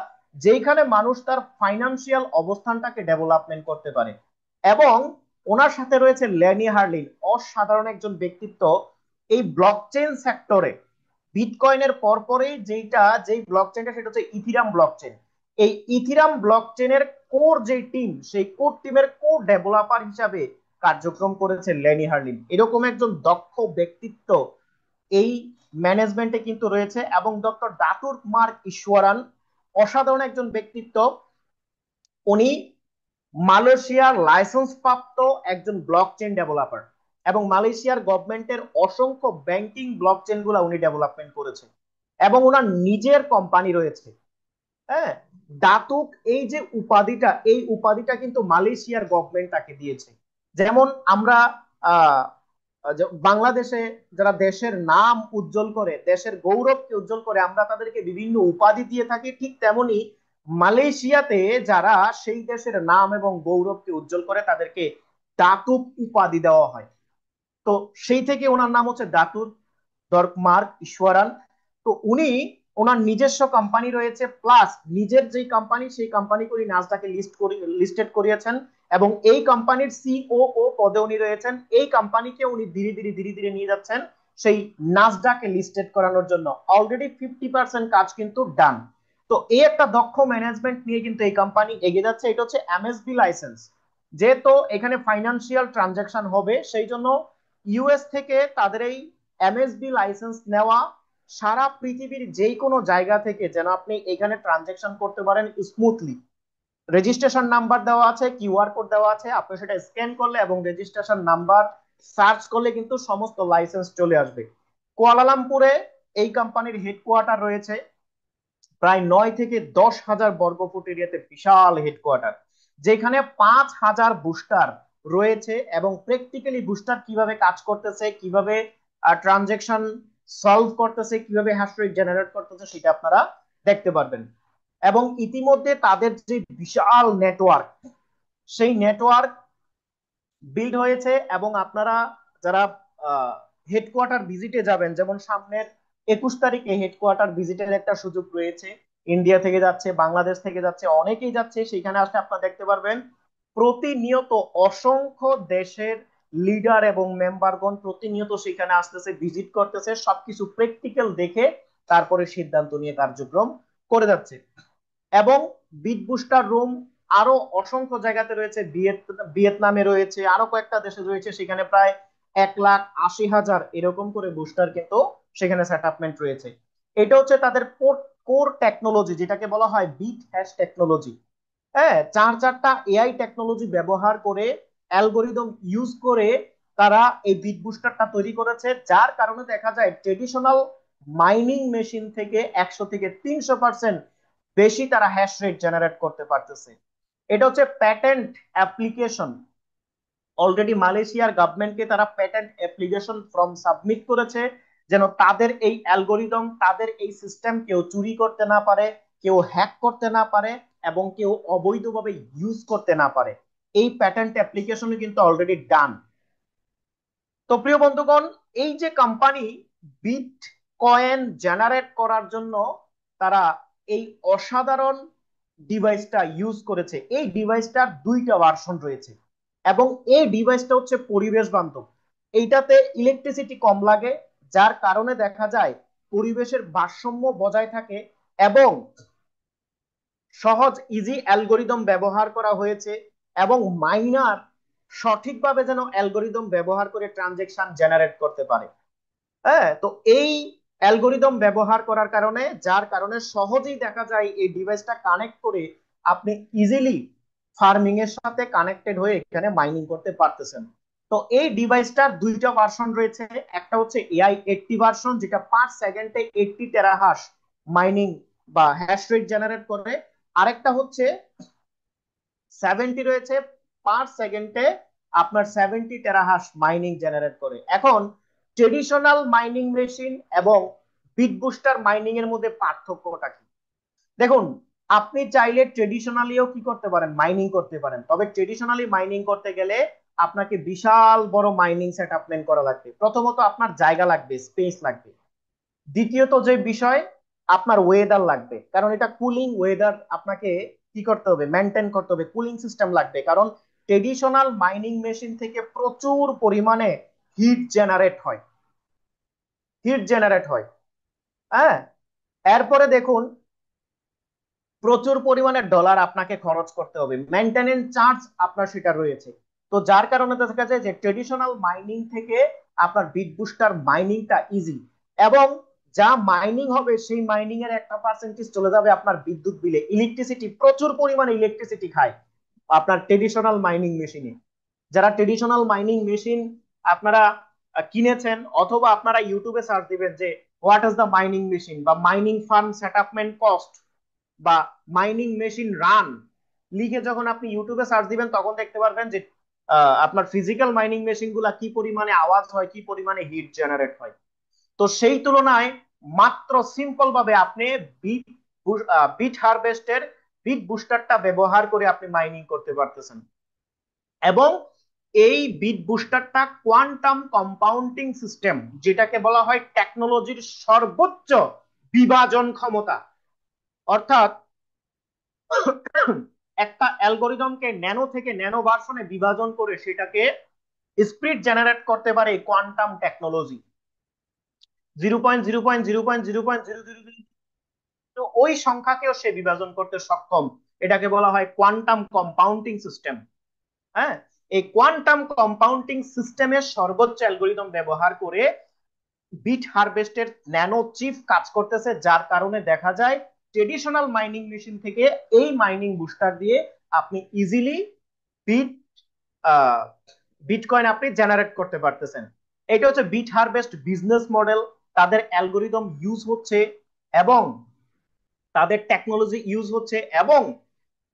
যেখানে মানুষ তার ফাইন্যান্সিয়াল অবস্থানটাকে ডেভেলপমেন্ট করতে পারে। এবং ওনার সাথে রয়েছে ল্যানি হার্লিন, অসাধারণ একজন ব্যক্তিত্ব এই ব্লকচেন সেক্টরে। বিটকয়েনের পরপরেই যেই ব্লকচেনটা সেটা হচ্ছে ইথিরাম ব্লকচেন। এই ইথিরাম ব্লকচেনের কোর যে টিম, সেই কোর টিমের কোর ডেভেলপার হিসাবে কার্যক্রম করেছে ল্যানি হার্লিন। এরকম একজন দক্ষ ব্যক্তিত্ব এই ম্যানেজমেন্টে কিন্তু রয়েছে। এবং ডক্টর দাতুর মার্ক ঈশ্বরান, অসাধারণ একজন ব্যক্তিত্ব। উনি মালয়েশিয়ার লাইসেন্স প্রাপ্ত একজন ব্লকচেন ডেভেলপার, এবং মালয়েশিয়ার গভর্নমেন্টের অসংখ্য ব্যাংকিং ব্লকচেন গুলা উনি ডেভেলপমেন্ট করেছে, এবং ওনার নিজের কোম্পানি রয়েছে। হ্যাঁ, দাতুক এই যে উপাধিটা, এই উপাধিটা কিন্তু মালয়েশিয়ার গভর্নমেন্ট তাকে দিয়েছে। যেমন আমরা আহ বাংলাদেশে যারা দেশের নাম উজ্জ্বল করে, দেশের গৌরবকে উজ্জ্বল করে, আমরা তাদেরকে বিভিন্ন উপাধি দিয়ে থাকি, ঠিক তেমনি মালয়েশিয়াতে যারা সেই দেশের নাম এবং গৌরবকে উজ্জ্বল করে তাদেরকে দাতুক উপাধি দেওয়া হয়। তো সেই থেকে ওনার নাম হচ্ছে দাতুর মার্ক ঈশ্বরান। তো উনি ওনার নিজস্ব কোম্পানি রয়েছে, প্লাস নিজের যেই কোম্পানি সেই কোম্পানি করে নাসডাকে লিস্টেড করিয়েছেন, এবং এই কোম্পানির সিওও পদে উনি রয়েছেন। এই কোম্পানিকে উনি ধীরে ধীরে ধীরে ধীরে নিয়ে যাচ্ছেন সেই নাসডাকে লিস্টেড করানোর জন্য। অলরেডি 50% কাজ কিন্তু ডান। তো এই একটা দক্ষ ম্যানেজমেন্ট নিয়ে কিন্তু এই কোম্পানি এগিয়ে যাচ্ছে। এটা হচ্ছে এমএসবি লাইসেন্স, যেহেতু এখানে ফাইন্যান্সিয়াল ট্রানজাকশন হবে, সেই জন্য ইউএস থেকে তাদের এই এমএসবি লাইসেন্স নেওয়া, সারা পৃথিবীর যে কোনো জায়গা থেকে যেন আপনি এখানে ট্রানজাকশন করতে পারেন স্মুথলি। রেজিস্ট্রেশন নাম্বার দেওয়া আছে, কিউআর কোড দেওয়া আছে, আপনি সেটা স্ক্যান করলে এবং রেজিস্ট্রেশন নাম্বার সার্চ করলে কিন্তু সমস্ত লাইসেন্স চলে আসবে। কুয়ালালামপুরে এই কোম্পানির হেডকোয়ার্টার রয়েছে, প্রায় 9 থেকে 10 হাজার বর্গফুট এরিয়াতে বিশাল হেডকোয়ার্টার, যেখানে 5,000 বুস্টার রয়েছে, এবং প্র্যাকটিক্যালি বুস্টার কিভাবে কাজ করতেছে, কিভাবে ট্রানজেকশন সলভ করতেছে, কিভাবে হ্যাশ রেট জেনারেট করতেছে, সেটা আপনারা দেখতে পারবেন। এবং ইতিমধ্যে তাদের যে বিশাল নেটওয়ার্ক, সেই নেটওয়ার্ক বিল্ড হয়েছে। এবং আপনারা যারা হেডকোয়ার্টার ভিজিটে যাবেন, যেমন সামনের 21 তারিখে হেডকোয়ার্টার ভিজিটের একটা সুযোগ রয়েছে, ইন্ডিয়া থেকে যাচ্ছে, বাংলাদেশ থেকে যাচ্ছে, অনেকেই যাচ্ছে। সেখানে আসলে আপনারা দেখতে পারবেন প্রতিনিয়ত অসংখ্য দেশের লিডার এবং মেম্বারগণ প্রতিনিয়ত সেখানে আসতেছে, ভিজিট করতেছে, সবকিছু প্র্যাকটিক্যাল দেখে তারপরে সিদ্ধান্ত নিয়ে কার্যক্রম করে যাচ্ছে। এবং বিট বুস্টার রুম আরো অসংখ্য জায়গাতে রয়েছে, ভিয়েতনামে রয়েছে, আরো কয়েকটা দেশে রয়েছে, সেখানে প্রায় 1,80,000 এরকম করে বুস্টার কিন্তু সেখানে সেটআপমেন্ট রয়েছে। এটা হচ্ছে তাদের কোর টেকনোলজি, যেটাকে বলা হয় বিট হ্যাশ টেকনোলজি। হ্যাঁ, 4-4টা এআই টেকনোলজি ব্যবহার করে, অ্যালগোরিদম ইউজ করে তারা এই বিট বুস্টারটা তৈরি করেছে, যার কারণে দেখা যায় ট্রেডিশনাল মাইনিং মেশিন থেকে 100 থেকে 300% বেশি তারা হ্যাশ রেট জেনারেট করতে পারতেছে। এটা হচ্ছে প্যাটেন্ট অ্যাপ্লিকেশন। অলরেডি মালয়েশিয়ার গভর্নমেন্টকে তারা প্যাটেন্ট অ্যাপ্লিকেশন ফর্ম সাবমিট করেছে, যেন তাদের এই অ্যালগোরিদম, তাদের এই সিস্টেম কেউ চুরি করতে না পারে, কেউ হ্যাক করতে না পারে, এবং কেউ অবৈধভাবে ইউজ করতে না পারে। এই প্যাটেন্ট অ্যাপ্লিকেশনও কিন্তু অলরেডি ডান। তো প্রিয় বন্ধুগণ, এই যে কোম্পানি বিট কয়েন জেনারেট করার জন্য তারা এই অসাধারণ ডিভাইসটা ইউজ করেছে, এই ডিভাইসটার 2টা ভার্সন রয়েছে, এবং এই ডিভাইসটা হচ্ছে পরিবেশ বান্ধব। এইটাতে ইলেকট্রিসিটি কম লাগে, যার কারণে দেখা যায় পরিবেশের ভারসাম্য বজায় থাকে, এবং সহজ ইজি অ্যালগোরিদম ব্যবহার করা হয়েছে, এবং মাইনার সঠিকভাবে যেন অ্যালগোরিদম ব্যবহার করে ট্রানজেকশন জেনারেট করতে পারে। হ্যাঁ, তো এই অ্যালগোরিদম ব্যবহার করার কারণে, যার কারণে সহজেই দেখা যায় এই ডিভাইসটা কানেক্ট করে আপনি ইজিলি ফার্মিং এর সাথে কানেক্টেড হয়ে এখানে মাইনিং করতে পারতেছেন। তো এই ডিভাইসটার 2টা ভার্সন রয়েছে। একটা হচ্ছে AI-80 ভার্সন, যেটা পার সেকেন্ডে 80 টেরাহাশ মাইনিং বা হ্যাশ রেট জেনারেট করে। আরেকটা হচ্ছে 70 রয়েছে, পার সেকেন্ডে আপনার 70 টেরাহাশ মাইনিং জেনারেট করে। এখন ট্রেডিশনাল মাইনিং মেশিন এবং বিট বুস্টার মাইনিং এর মধ্যে পার্থক্যটা কি? দেখুন, আপনি চাইলে ট্রেডিশনালিও কি করতে পারেন, মাইনিং করতে পারেন, তবে ট্রেডিশনালি মাইনিং করতে গেলে আপনাকে বিশাল বড় মাইনিং সেটআপমেন্ট করা লাগবে। প্রথমত আপনার জায়গা লাগবে, স্পেস লাগবে। দ্বিতীয়ত যে বিষয়, আপনার ওয়েদার লাগবে, কারণ এটা কুলিং ওয়েদার, আপনাকে কি করতে হবে, মেনটেন করতে হবে, কুলিং সিস্টেম লাগবে। কারণ ট্রেডিশনাল মাইনিং মেশিন থেকে প্রচুর পরিমাণে হিট জেনারেট হয়, হিট জেনারেট হয়। হ্যাঁ, এরপরে দেখুন প্রচুর পরিমাণে ডলার আপনাকে খরচ করতে হবে, মেইনটেনেন্স চার্জ আপনার সেটা রয়েছে। তো যার কারণে দেখা যায় যে ট্রেডিশনাল মাইনিং থেকে আপনার বিট বুস্টার মাইনিংটা ইজি, এবং যা মাইনিং হবে সেই মাইনিং এর একটা পার্সেন্টেজ চলে যাবে আপনার বিদ্যুৎ বিলে। ইলেকট্রিসিটি, প্রচুর পরিমাণে ইলেকট্রিসিটি খায় আপনার ট্রেডিশনাল মাইনিং মেশিনে। যারা ট্রেডিশনাল মাইনিং মেশিন আপনারা কিনেছেন, অথবা আপনারা ইউটিউবে সার্চ দিবেন যে what is the mining machine বা মাইনিং ফার্ম সেটআপমেন্ট কস্ট বা মাইনিং মেশিন রান লিখে যখন আপনি ইউটিউবে সার্চ দিবেন, তখন দেখতে পারবেন যে আপনার ফিজিক্যাল মাইনিং মেশিন গুলা কি পরিমাণে আওয়াজ হয়, কি পরিমাণে হিট জেনারেট হয়। তো সেই তুলনায় মাত্র সিম্পল ভাবে আপনি বিট বিট হারভেস্টের বিট বুস্টারটা ব্যবহার করে আপনি মাইনিং করতে পারতেছেন। এবং এই বিট বুস্টারটা কোয়ান্টাম কম্পাউন্ডিং সিস্টেম, যেটাকে বলা হয় টেকনোলজির সর্বোচ্চ বিভাজন ক্ষমতা। অর্থাৎ একটা অ্যালগোরিদমকে ন্যানো থেকে ন্যানো ভার্সনে বিভাজন করে সেটাকে স্পিড জেনারেট করতে পারে কোয়ান্টাম টেকনোলজি। 0.0.0.0.000 ওই সংখ্যাকেও সে বিভাজন করতে সক্ষম। এটাকে বলা হয় কোয়ান্টাম কম্পাউন্ডিং সিস্টেম। হ্যাঁ, এই কোয়ান্টাম কম্পাউন্ডিং সিস্টেমের সর্বোচ্চ অ্যালগোরিদম ব্যবহার করে বিট হারভেস্টের ন্যানো চিপ কাজ করতেছে, যার কারণে দেখা যায় ট্রেডিশনাল মাইনিং মেশিন থেকে এই মাইনিং বুস্টার দিয়ে আপনি ইজিলি বিট বিটকয়েন আপনি জেনারেট করতে পারতেছেন। এটা হচ্ছে বিট হারভেস্ট বিজনেস মডেল। তাদের অ্যালগোরিদম ইউজ হচ্ছে এবং তাদের টেকনোলজি ইউজ হচ্ছে, এবং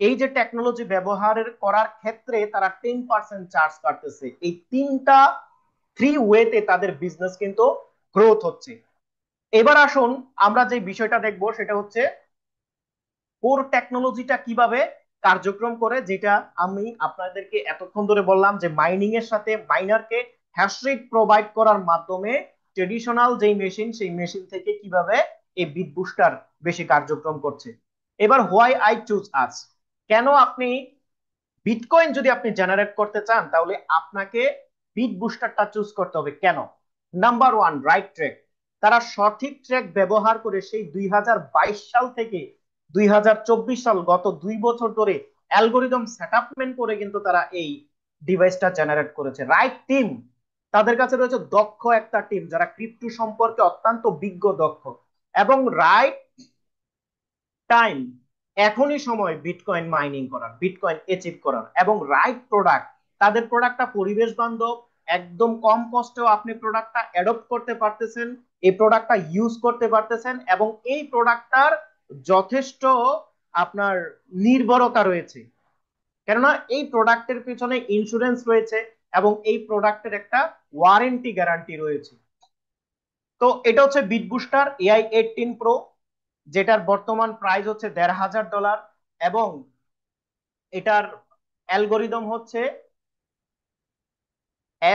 এই যে টেকনোলজি ব্যবহারের করার ক্ষেত্রে তারা 10% চার্জ কাটতেছে। এই তিনটা থ্রি ওয়েতে তাদের বিজনেস কিন্তু গ্রোথ হচ্ছে। এবার আসুন আমরা যে বিষয়টা দেখবো সেটা হচ্ছে কোর টেকনোলজিটা কিভাবে কার্যক্রম করে, যেটা আমি আপনাদেরকে এতক্ষণ ধরে বললাম যে মাইনিং এর সাথে মাইনারকে হ্যাশ রেট প্রোভাইড করার মাধ্যমে ট্রেডিশনাল যেই মেশিন সেই মেশিন থেকে কিভাবে এই বিট বুস্টার বেশি কার্যক্রম করছে। এবার হোয়াই আই চুজ আজ, কেন আপনি বিটকয়েন যদি আপনি জেনারেট করতে চান তাহলে আপনাকে বিট বুস্টারটা চুজ করতে হবে কেন? Number one, right track. তারা সঠিক ট্র্যাক ব্যবহার করে সেই 2022 সাল থেকে 2024 সাল, গত 2 বছর ধরে অ্যালগোরিদম সেটআপমেন্ট করে কিন্তু তারা এই ডিভাইসটা জেনারেট করেছে। রাইট টিম, তাদের কাছে রয়েছে দক্ষ একটা টিম যারা ক্রিপ্টো সম্পর্কে অত্যন্ত বিজ্ঞ, দক্ষ, এবং রাইট টাইম, এখনই সময় বিটকয়েন মাইনিং করার, বিটকয়েন অ্যাচিভ করার, এবং রাইট প্রোডাক্ট। তাদের প্রোডাক্টটা পরিবেশ বান্ধব, একদম কম কষ্টেও আপনি প্রোডাক্টটা অ্যাডপ্ট করতে পারতেছেন, এই প্রোডাক্টটা ইউজ করতে পারতেছেন, এবং এই প্রোডাক্টটার যথেষ্ট আপনার নির্ভরতা রয়েছে, কেননা এই প্রোডাক্টের পিছনে ইন্স্যুরেন্স রয়েছে এবং এই প্রোডাক্টের একটা ওয়ারেন্টি গ্যারান্টি রয়েছে। তো এটা হচ্ছে বিটবুস্টার AI-18 Pro, যেটার বর্তমান প্রাইস হচ্ছে $1,500, এবং এটার অ্যালগোরিদম হচ্ছে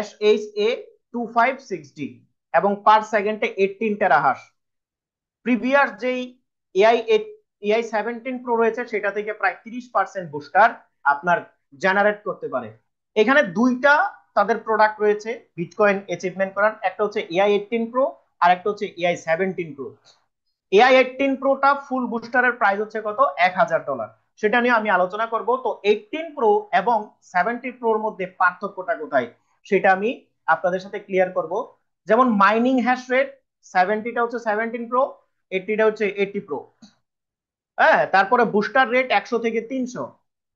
SHA-2560 এবং পার সেকেন্ডে 18 টেরাহার্স। প্রিভিয়াস যেই AI-17 Pro রয়েছে সেটা থেকে প্রায় 30% বুস্টার আপনার জেনারেট করতে পারে। এখানে দুইটা তাদের প্রোডাক্ট রয়েছে বিটকয়েন অ্যাচিভমেন্ট করার, একটা হচ্ছে AI-18 Pro আর একটা হচ্ছে AI-17 Pro। AI-18 Pro ফুল বুস্টারের প্রাইস হচ্ছে কত? $1,000। সেটা নিয়ে আমি আলোচনা করব। তো 18 Pro এবং 70 Proর মধ্যে পার্থক্যটা কোথায় সেটা আমি আপনাদের সাথে ক্লিয়ার করব। যেমন মাইনিং হ্যাশ রেট, 70টা হচ্ছে 17 Pro, 80টা হচ্ছে 80 Pro। হ্যাঁ, তারপরে বুস্টার রেট 100 থেকে 300,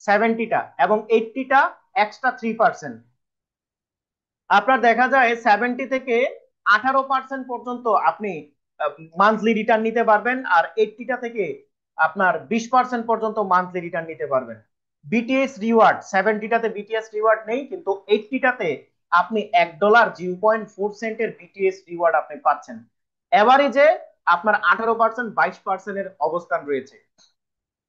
70টা, এবং 80টা এক্সট্রা 3%। আপনার দেখা যায় 70 থেকে 18% পর্যন্ত আপনি মান্থলি রিটার্ন নিতে পারবেন, আর 80টা থেকে আপনার 20% পর্যন্ত মান্থলি রিটার্ন নিতে পারবেন। বিটিএস রিওয়ার্ড, 70টাতে বিটিএস রিওয়ার্ড নেই, কিন্তু 80টাতে আপনি $1 0.4 সেন্টের বিটিএস রিওয়ার্ড আপনি পাচ্ছেন। এভারেজে আপনার 18%, 22% এর অবস্থান রয়েছে।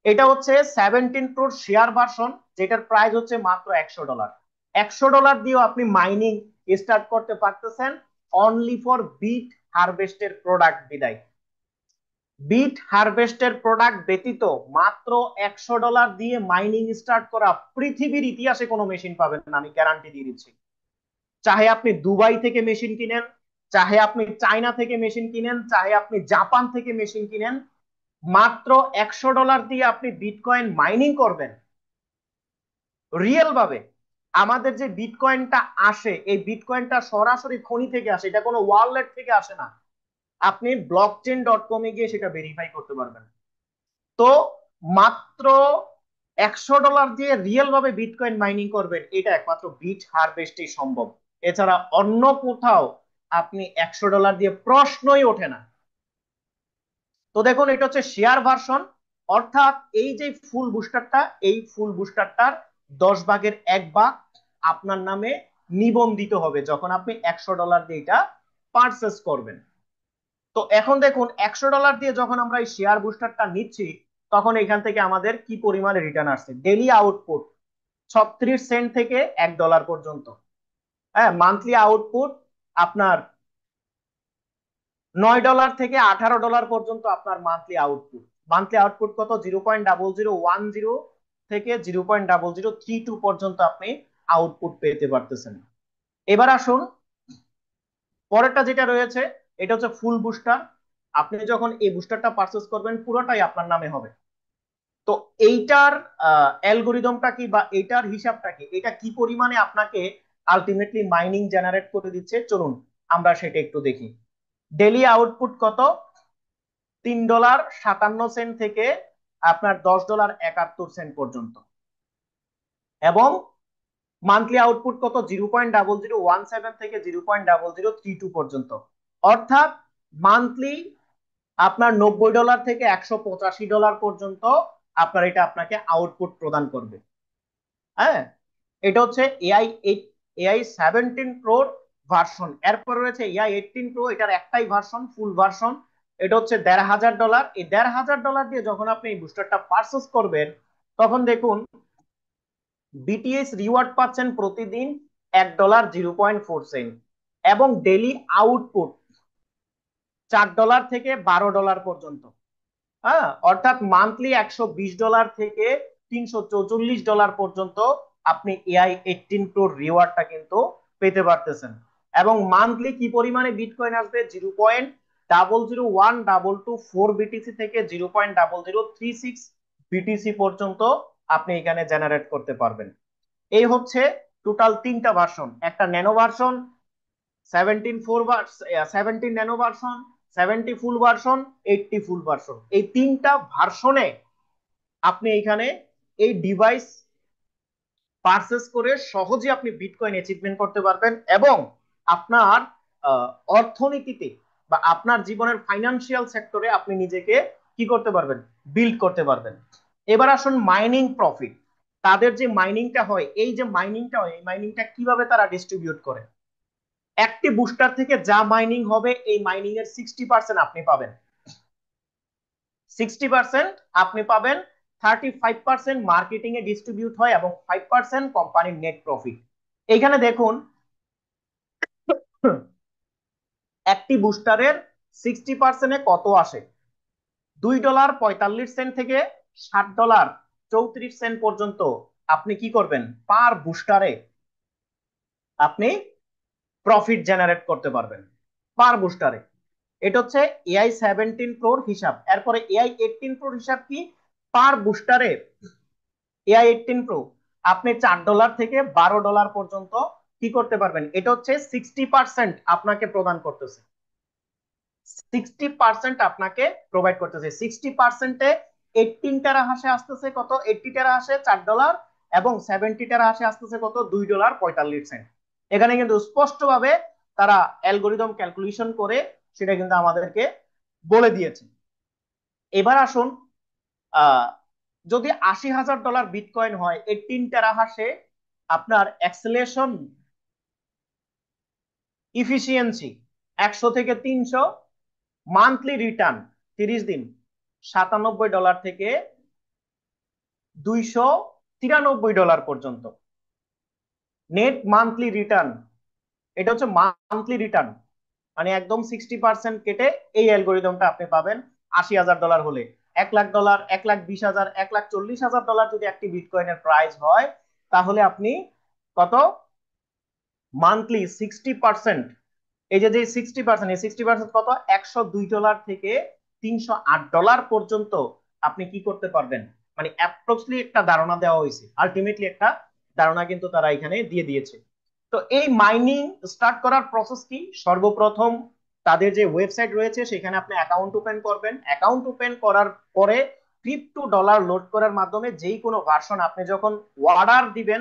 এটা হচ্ছে 17 Proর শেয়ার ভার্সন, যেটার প্রাইস হচ্ছে মাত্র $100। $100 দিয়েও আপনি মাইনিং স্টার্ট করতে পারতেছেন অনলি ফর বিট হারভেস্টের প্রোডাক্ট বিদায়। বিট হারভেস্টের প্রোডাক্ট ব্যতীত মাত্র $100 দিয়ে মাইনিং স্টার্ট করা পৃথিবীর ইতিহাসে কোনো মেশিন পাবেন না, আমি গ্যারান্টি দিয়ে দিচ্ছি। চাহে আপনি দুবাই থেকে মেশিন কিনেন, চাহে আপনি চায়না থেকে মেশিন কিনেন, চাহে আপনি জাপান থেকে মেশিন কিনেন, মাত্র $100 দিয়ে আপনি বিটকয়েন মাইনিং করবেন রিয়েল ভাবে। আমাদের যে বিটকয়েনটা আসে, এই বিটকয়েনটা সরাসরি খনি থেকে আসে, এটা কোনো ওয়ালেট থেকে আসে না। আপনি blockchain.com-এ গিয়ে সেটা ভেরিফাই করতে পারবেন। তো মাত্র $100 দিয়ে রিয়েল ভাবে বিটকয়েন মাইনিং করবেন, এটা একমাত্র বিট হারভেস্টই সম্ভব। এছাড়া অন্য কোথাও আপনি $100 দিয়ে প্রশ্নই ওঠে না। তো দেখুন, এটা হচ্ছে শেয়ার ভার্সন, অর্থাৎ এই যে ফুল বুস্টারটা, এই ফুল বুস্টারটার 10 ভাগের 1 ভাগ আপনার নামে নিবন্ধিত হবে যখন আপনি $100 দিয়ে এটা পারচেস করবেন। তো এখন দেখুন, $100 দিয়ে যখন আমরা এই শেয়ার বুস্টারটা নিচ্ছি, তখন এখান থেকে আমাদের কি পরিমাণে রিটার্ন আসছে। ডেইলি আউটপুট 36 সেন্ট থেকে $1 পর্যন্ত। হ্যাঁ, মান্থলি আউটপুট আপনার $9 থেকে $18 পর্যন্ত আপনার মান্থলি আউটপুট। মান্থলি আউটপুট কত? 0.0010 থেকে 0.0032 পর্যন্ত আপনি আউটপুট পেতে পারতেছেন। এবার আসুন, পরেরটা যেটা রয়েছে, এটা হচ্ছে ফুল বুস্টার। আপনি যখন এই বুস্টারটা পারচেস করবেন, পুরোটাই আপনার নামে হবে। তো এইটার অ্যালগোরিদমটা কি বা এইটার হিসাবটা কি, এটা কি পরিমাণে আপনাকে আলটিমেটলি মাইনিং জেনারেট করে দিচ্ছে, চলুন আমরা সেটা একটু দেখি। ডেইলি আউটপুট কত? $3.57 থেকে আপনার $10.71 পর্যন্ত। এবং মান্থলি আউটপুট কত? 0.0017 থেকে 0.0032 পর্যন্ত। অর্থাৎ মান্থলি আপনার $90 থেকে $185 পর্যন্ত আপনার এটা আপনাকে আউটপুট প্রদান করবে। হ্যাঁ, এটা হচ্ছে AI17 প্রোর ভার্সন। এরপর রয়েছে AI18 প্রো, এটার একটাই ভার্সন, ফুল ভার্সন। এটা হচ্ছে $1,500। এই $1,500 দিয়ে যখন আপনি এই বুস্টারটা পারচেস করবেন, তখন দেখুন বিটিএস রিওয়ার্ড পাচ্ছেন প্রতিদিন $1.04 এবং ডেইলি আউটপুট $4 থেকে $12 পর্যন্ত। হ্যাঁ, অর্থাৎ মান্থলি $120 থেকে $344 পর্যন্ত আপনি AI18 প্রো রিওয়ার্ডটা কিন্তু পেতে পারতেছেন। এবং মান্থলি কি পরিমাণে বিটকয়েন আসবে? 0.001224 বিটিসি থেকে 0.0036 বিটিসি পর্যন্ত আপনি এখানে জেনারেট করতে পারবেন। এই হচ্ছে টোটাল 3টা ভার্সন। একটা ন্যানো ভার্সন, 17 ন্যানো ভার্সন, 70 ফুল ভার্সন, 80 ফুল ভার্সন। এই 3টা ভার্সনে আপনি এখানে এই ডিভাইস পারচেস করে সহজে আপনি বিটকয়েন অ্যাচিভমেন্ট করতে পারবেন এবং আপনার অর্থনীতিতে বা আপনার জীবনের ফাইনান্সিয়াল সেক্টরে আপনি নিজেকে কি করতে পারবেন? বিল্ড করতে পারবেন। এবার আসুন মাইনিং প্রফিট। তাদের যে মাইনিংটা হয়, এই যে মাইনিংটা হয়, এই মাইনিংটা কিভাবে তারা ডিস্ট্রিবিউট করে। একটি বুস্টার থেকে যা মাইনিং হবে, এই মাইনিং এর 60% আপনি পাবেন। 60% আপনি পাবেন, 35% মার্কেটিং এ ডিস্ট্রিবিউট হয় এবং 5% কোম্পানির নেট প্রফিট। এখানে দেখুন, একটি বুস্টারের 60% কত আসে? $2.45 থেকে $7.34 পর্যন্ত আপনি কি করবেন? পার বুস্টারে আপনি প্রফিট জেনারেট করতে পারবেন পার বুস্টারে। এটা হচ্ছে AI17 প্রোর হিসাব। এরপরে AI18 প্রোর হিসাব কি? পার বুস্টারে AI18 প্রো আপনি $4 থেকে $12 পর্যন্ত কি করতে পারবেন। এটা হচ্ছে 60% আপনাকে প্রদান করতেছে, 60% আপনাকে প্রোভাইড করতেছে। 60%-এ 18 টেরাহাশে আসতেছে কত? 80 টেরাহাশে $4 এবং 70 টেরাহাশে আসতেছে কত? $2.45। এখানে কিন্তু স্পষ্ট ভাবে তারা অ্যালগোরিদম ক্যালকুলেশন করে সেটা কিন্তু আমাদেরকে বলে দিয়েছে। এবার আসুন, আহ যদি $80,000 বিটকয়েন হয়, 18 টেরাহাশে আপনার অ্যাক্সেলেশন ইফিসিয়েন্সি 100 থেকে 300, মান্থলি রিটার্ন 30 দিন $97 থেকে $293 পর্যন্ত। নেট মান্থলি রিটার্ন, এটা হচ্ছে মান্থলি রিটার্ন, মানে একদম 60% কেটে এই অ্যালগোরিদমটা আপনি পাবেন $80,000 হলে, $1,00,000, $1,20,000, $1,40,000 যদি একটি বিটকয়েনের প্রাইস হয়, তাহলে আপনি কত মান্থলি 60%, এই যে 60%, এই 60% কত, $102 থেকে $308 পর্যন্ত আপনি কি করতে পারবেন, মানে অ্যাপ্রক্সলি একটা ধারণা দেওয়া হয়েছে, আলটিমেটলি একটা ধারণা কিন্তু তারা এখানে দিয়ে দিয়েছে। তো এই মাইনিং স্টার্ট করার প্রসেস কি, সর্বপ্রথম তাদের যে ওয়েবসাইট রয়েছে সেখানে আপনি অ্যাকাউন্ট ওপেন করবেন, অ্যাকাউন্ট ওপেন করার পরে $50 লোড করার মাধ্যমে যেই কোনো ভার্সন আপনি যখন অর্ডার দিবেন,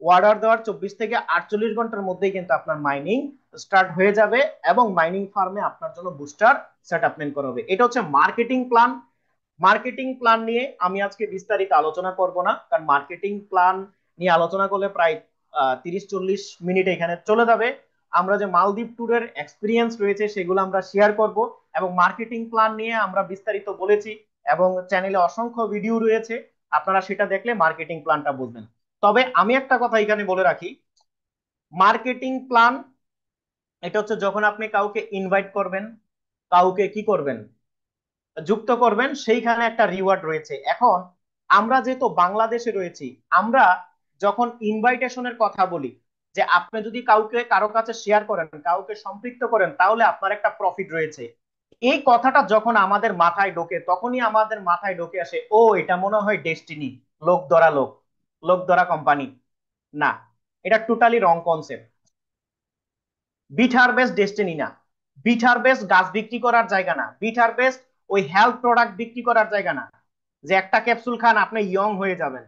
অর্ডার দেওয়ার 24 থেকে 48 ঘন্টার মধ্যেই কিন্তু আপনার মাইনিং স্টার্ট হয়ে যাবে এবং মাইনিং ফার্মে আপনার জন্য বুস্টার সেটআপমেন্ট করা হবে। এটা হচ্ছে মার্কেটিং প্ল্যান। মার্কেটিং প্ল্যান নিয়ে আমি আজকে বিস্তারিত আলোচনা করব না, কারণ মার্কেটিং প্ল্যান নিয়ে আলোচনা করলে প্রায় 30-40 মিনিট এখানে চলে যাবে। আমরা যে মালদ্বীপ ট্যুরের এক্সপিরিয়েন্স রয়েছে সেগুলো আমরা শেয়ার করব, এবং মার্কেটিং প্ল্যান নিয়ে আমরা বিস্তারিত বলেছি এবং চ্যানেলে অসংখ্য ভিডিও রয়েছে, আপনারা সেটা দেখলে মার্কেটিং প্ল্যানটা বুঝবেন। তবে আমি একটা কথা এখানে বলে রাখি, মার্কেটিং প্ল্যান এটা হচ্ছে যখন আপনি কাউকে ইনভাইট করবেন, কাউকে কি করবেন, যুক্ত করবেন, সেইখানে একটা রিওয়ার্ড রয়েছে। এখন আমরা যেহেতু বাংলাদেশে রয়েছি, আমরা যখন ইনভাইটেশনের কথা বলি যে আপনি যদি কাউকে কারো কাছে শেয়ার করেন, কাউকে সম্পৃক্ত করেন, তাহলে আপনার একটা প্রফিট রয়েছে। এই কথাটা যখন আমাদের মাথায় ঢোকে, তখনই আমাদের মাথায় ঢোকে আসে, ও এটা মনে হয় ডেস্টিনি, লোক ধরা লোক, লোক ধরা কোম্পানি। না, এটা totally wrong concept. Beat harvest destiny না, বিট হারভেস্ট গাছ বিক্রি করার জায়গা না, বিট হারভেস্ট ওই হেলথ প্রোডাক্ট বিক্রি করার জায়গা না যে একটা ক্যাপসুল খান আপনি ইয়ং হয়ে যাবেন।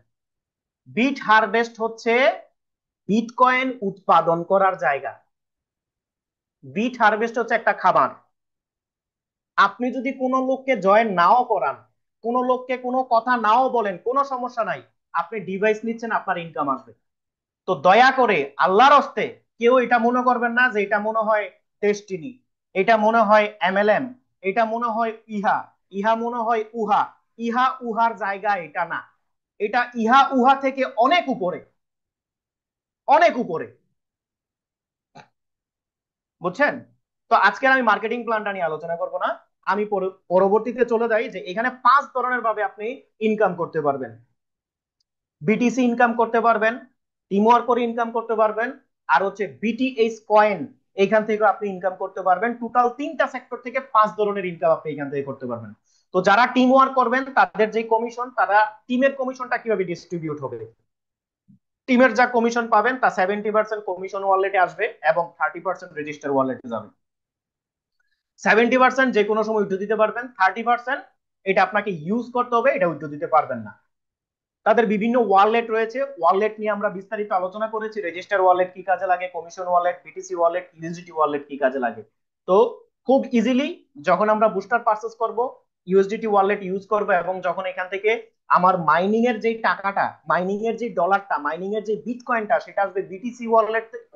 বিট হারভেস্ট হচ্ছে বিটকয়েন উৎপাদন করার জায়গা। বিট হারভেস্ট হচ্ছে একটা খাবার। আপনি যদি কোনো লোককে জয়েন নাও করান, কোনো লোককে কোনো কথা নাও বলেন, কোনো সমস্যা নাই, আপনি ডিভাইস নিচ্ছেন, আপনার ইনকাম আসবে। তো দয়া করে আল্লাহর হস্তে কেউ এটা মনে করবেন না যে এটা মনে হয় ডেস্টিনি, এটা মনে হয় এমএলএম, এটা মনে হয় ইহা, ইহা মনে হয় উহা। ইহা উহার জায়গা এটা না, এটা ইহা উহা থেকে অনেক উপরে, অনেক উপরে, বুঝছেন? তো আজকে আমি মার্কেটিং প্ল্যানটা নিয়ে আলোচনা করব না, আমি পরবর্তীতে চলে যাই যে এখানে 5 ধরনের ভাবে আপনি ইনকাম করতে পারবেন। বিটিসি ইনকাম করতে পারবেন, টিমওয়ার্ক করে ইনকাম করতে পারবেন, আর হচ্ছে বিটিএইচ কয়েন, এখান থেকে আপনি ইনকাম করতে পারবেন। টোটাল 3টা সেক্টর থেকে 5 ধরনের ইনকাম আপনি এখান থেকে করতে পারবেন। তো যারা টিম ওয়ার্ক করবেন তাদের যে কমিশন, তারা টিমের কমিশনটা কিভাবে ডিস্ট্রিবিউট হবে, টিমের যা কমিশন পাবেন তা 70% কমিশন ওয়ালেটে আসবে এবং 30% রেজিস্টার ওয়ালেটে যাবে। 70% যে কোনো সময় উইথড্র দিতে পারবেন, 30% এটা আপনাকে ইউজ করতে হবে, এটা উইথড্র দিতে পারবেন না। তাদের বিভিন্ন ওয়ালেট রয়েছে, ওয়ালেট নিয়ে আমরা বিস্তারিত আলোচনা করেছি, রেজিস্টার ওয়ালেট কি কাজে লাগে, commission wallet, BTC wallet, USDT wallet কি কাজে লাগে। তো খুব ইজিলি যখন আমরা বুস্টার পারচেজ করব, ইউএসডিটি ওয়ালেট ইউজ করব, এবং যখন এখান থেকে আমার মাইনিং এর যে টাকাটা, মাইনিং এর যে ডলারটা, মাইনিং এর যে বিটকয়েনটা, সেটা আসবে বিটিসি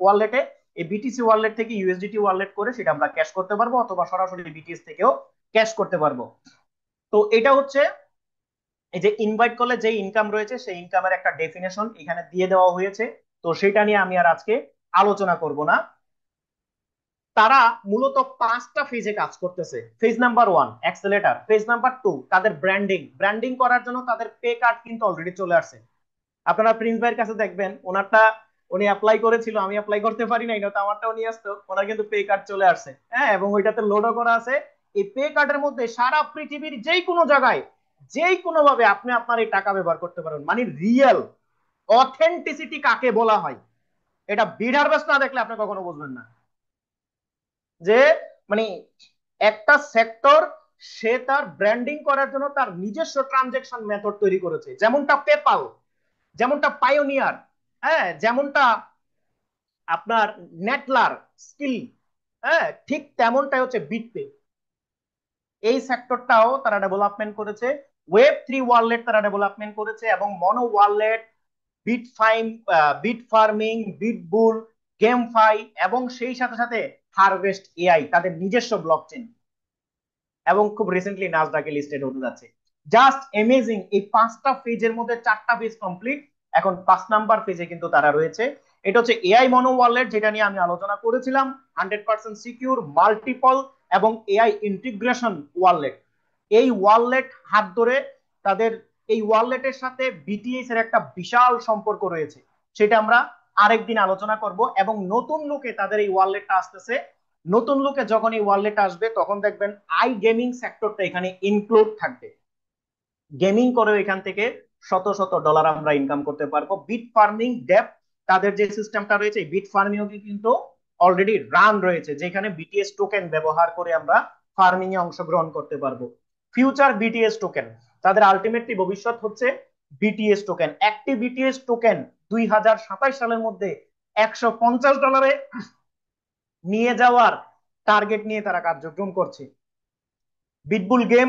ওয়ালেটে। এই বিটিসি ওয়ালেট থেকে ইউএসডিটি ওয়ালেট করে সেটা আমরা ক্যাশ করতে পারবো, অথবা সরাসরি বিটিএস থেকেও ক্যাশ করতে পারবো। তো এটা হচ্ছে এই যে ইনভাইট করলে যে ইনকাম রয়েছে সেই ইনকামের একটা ডেফিনেশন এখানে দিয়ে দেওয়া হয়েছে। তো সেটা নিয়ে আমি আর আজকে আলোচনা করব না। তারা মূলত 5টা ফেজে কাজ করতেছে। Phase number 1 accelerator, phase number 2 তাদের ব্র্যান্ডিং, ব্র্যান্ডিং করার জন্য তাদের পে কার্ড কিন্তু অলরেডি চলে আসছে। আপনারা প্রিন্স ভাইয়ের কাছে দেখবেন, ওনারটা উনি অ্যাপ্লাই করেছিল, আমি অ্যাপ্লাই করতে পারি নাই, না তো আমারটাও নিয়ে আসতো। ওনার কিন্তু পে কার্ড চলে আসছে, হ্যাঁ, এবং ওইটাতে লোডও করা আছে। এই পে কার্ডের মধ্যে সারা পৃথিবীর যেই কোনো জায়গায় যেই কোনো ভাবে আপনি আপনার এই টাকা ব্যবহার করতে পারেন। মানে রিয়েল অথেন্টিসিটি কাকে বলা হয়, এটা বিড হারভেস্ট না দেখলে আপনি কখনো বুঝবেন না। যে মানে একটা সেক্টর সে তার ব্র্যান্ডিং করার জন্য তার নিজস্ব ট্রানজেকশন মেথড তৈরি করেছে, যেমনটা পেপাল, যেমনটা পায়োনিয়ার, হ্যাঁ, যেমনটা আপনার নেটলার, স্কিল, হ্যাঁ, ঠিক তেমনটাই হচ্ছে বিটপে। এই সেক্টরটাও তারা ডেভেলপমেন্ট করেছে, ওয়েব 3 ওয়ালেট তারা ডেভেলপমেন্ট করেছে, এবং মনো ওয়ালেট, বিট ফাইম, বিট ফার্মিং, বিটবুল, গেমফাই, এবং সেই সাথে সাথে হারভেস্ট এআই তাদের নিজস্ব ব্লকচেন, এবং খুব রিসেন্টলি নাসডাকে লিস্টেড হতে যাচ্ছে। Just amazing. এই 5টা ফেজের মধ্যে 4টা ফেজ কমপ্লিট, এখন 5 নাম্বার ফেজে কিন্তু তারা রয়েছে। এটা হচ্ছে এআই মনো ওয়ালেট, যেটা নিয়ে আমি আলোচনা করেছিলাম, 100% সিকিউর, মাল্টিপল এবং এআই ইন্টিগ্রেশন ওয়ালেট। এই ওয়ালেট হাত ধরে তাদের এই ওয়ালেটের সাথে বিটিএস এর একটা বিশাল সম্পর্ক রয়েছে, সেটা আমরা আরেকদিন আলোচনা করব। এবং নতুন লুকে তাদের এই ওয়ালেটটা আসতেছে, নতুন লুকে যখন এই ওয়ালেট আসবে তখন দেখবেন আই গেমিং সেক্টরটা এখানে ইনক্লুড থাকবে। গেমিং করেও এখান থেকে শত শত ডলার আমরা ইনকাম করতে পারবো। বিট ফার্মিং ডেপ তাদের যে সিস্টেমটা রয়েছে, বিট ফার্মিং কিন্তু অলরেডি রান রয়েছে, যেখানে বিটিএস টোকেন ব্যবহার করে আমরা ফার্মিং এ অংশগ্রহণ করতে পারবো। ফিউচার বিটিএস টোকেন, তাদের আলটিমেটলি ভবিষ্যৎ হচ্ছে বিটিএস টোকেন। একটি বিটিএস টোকেন 2027 সালের মধ্যে $150 নিয়ে যাওয়ার টার্গেট নিয়ে তারা কার্যক্রম করছে। বিটবুল গেম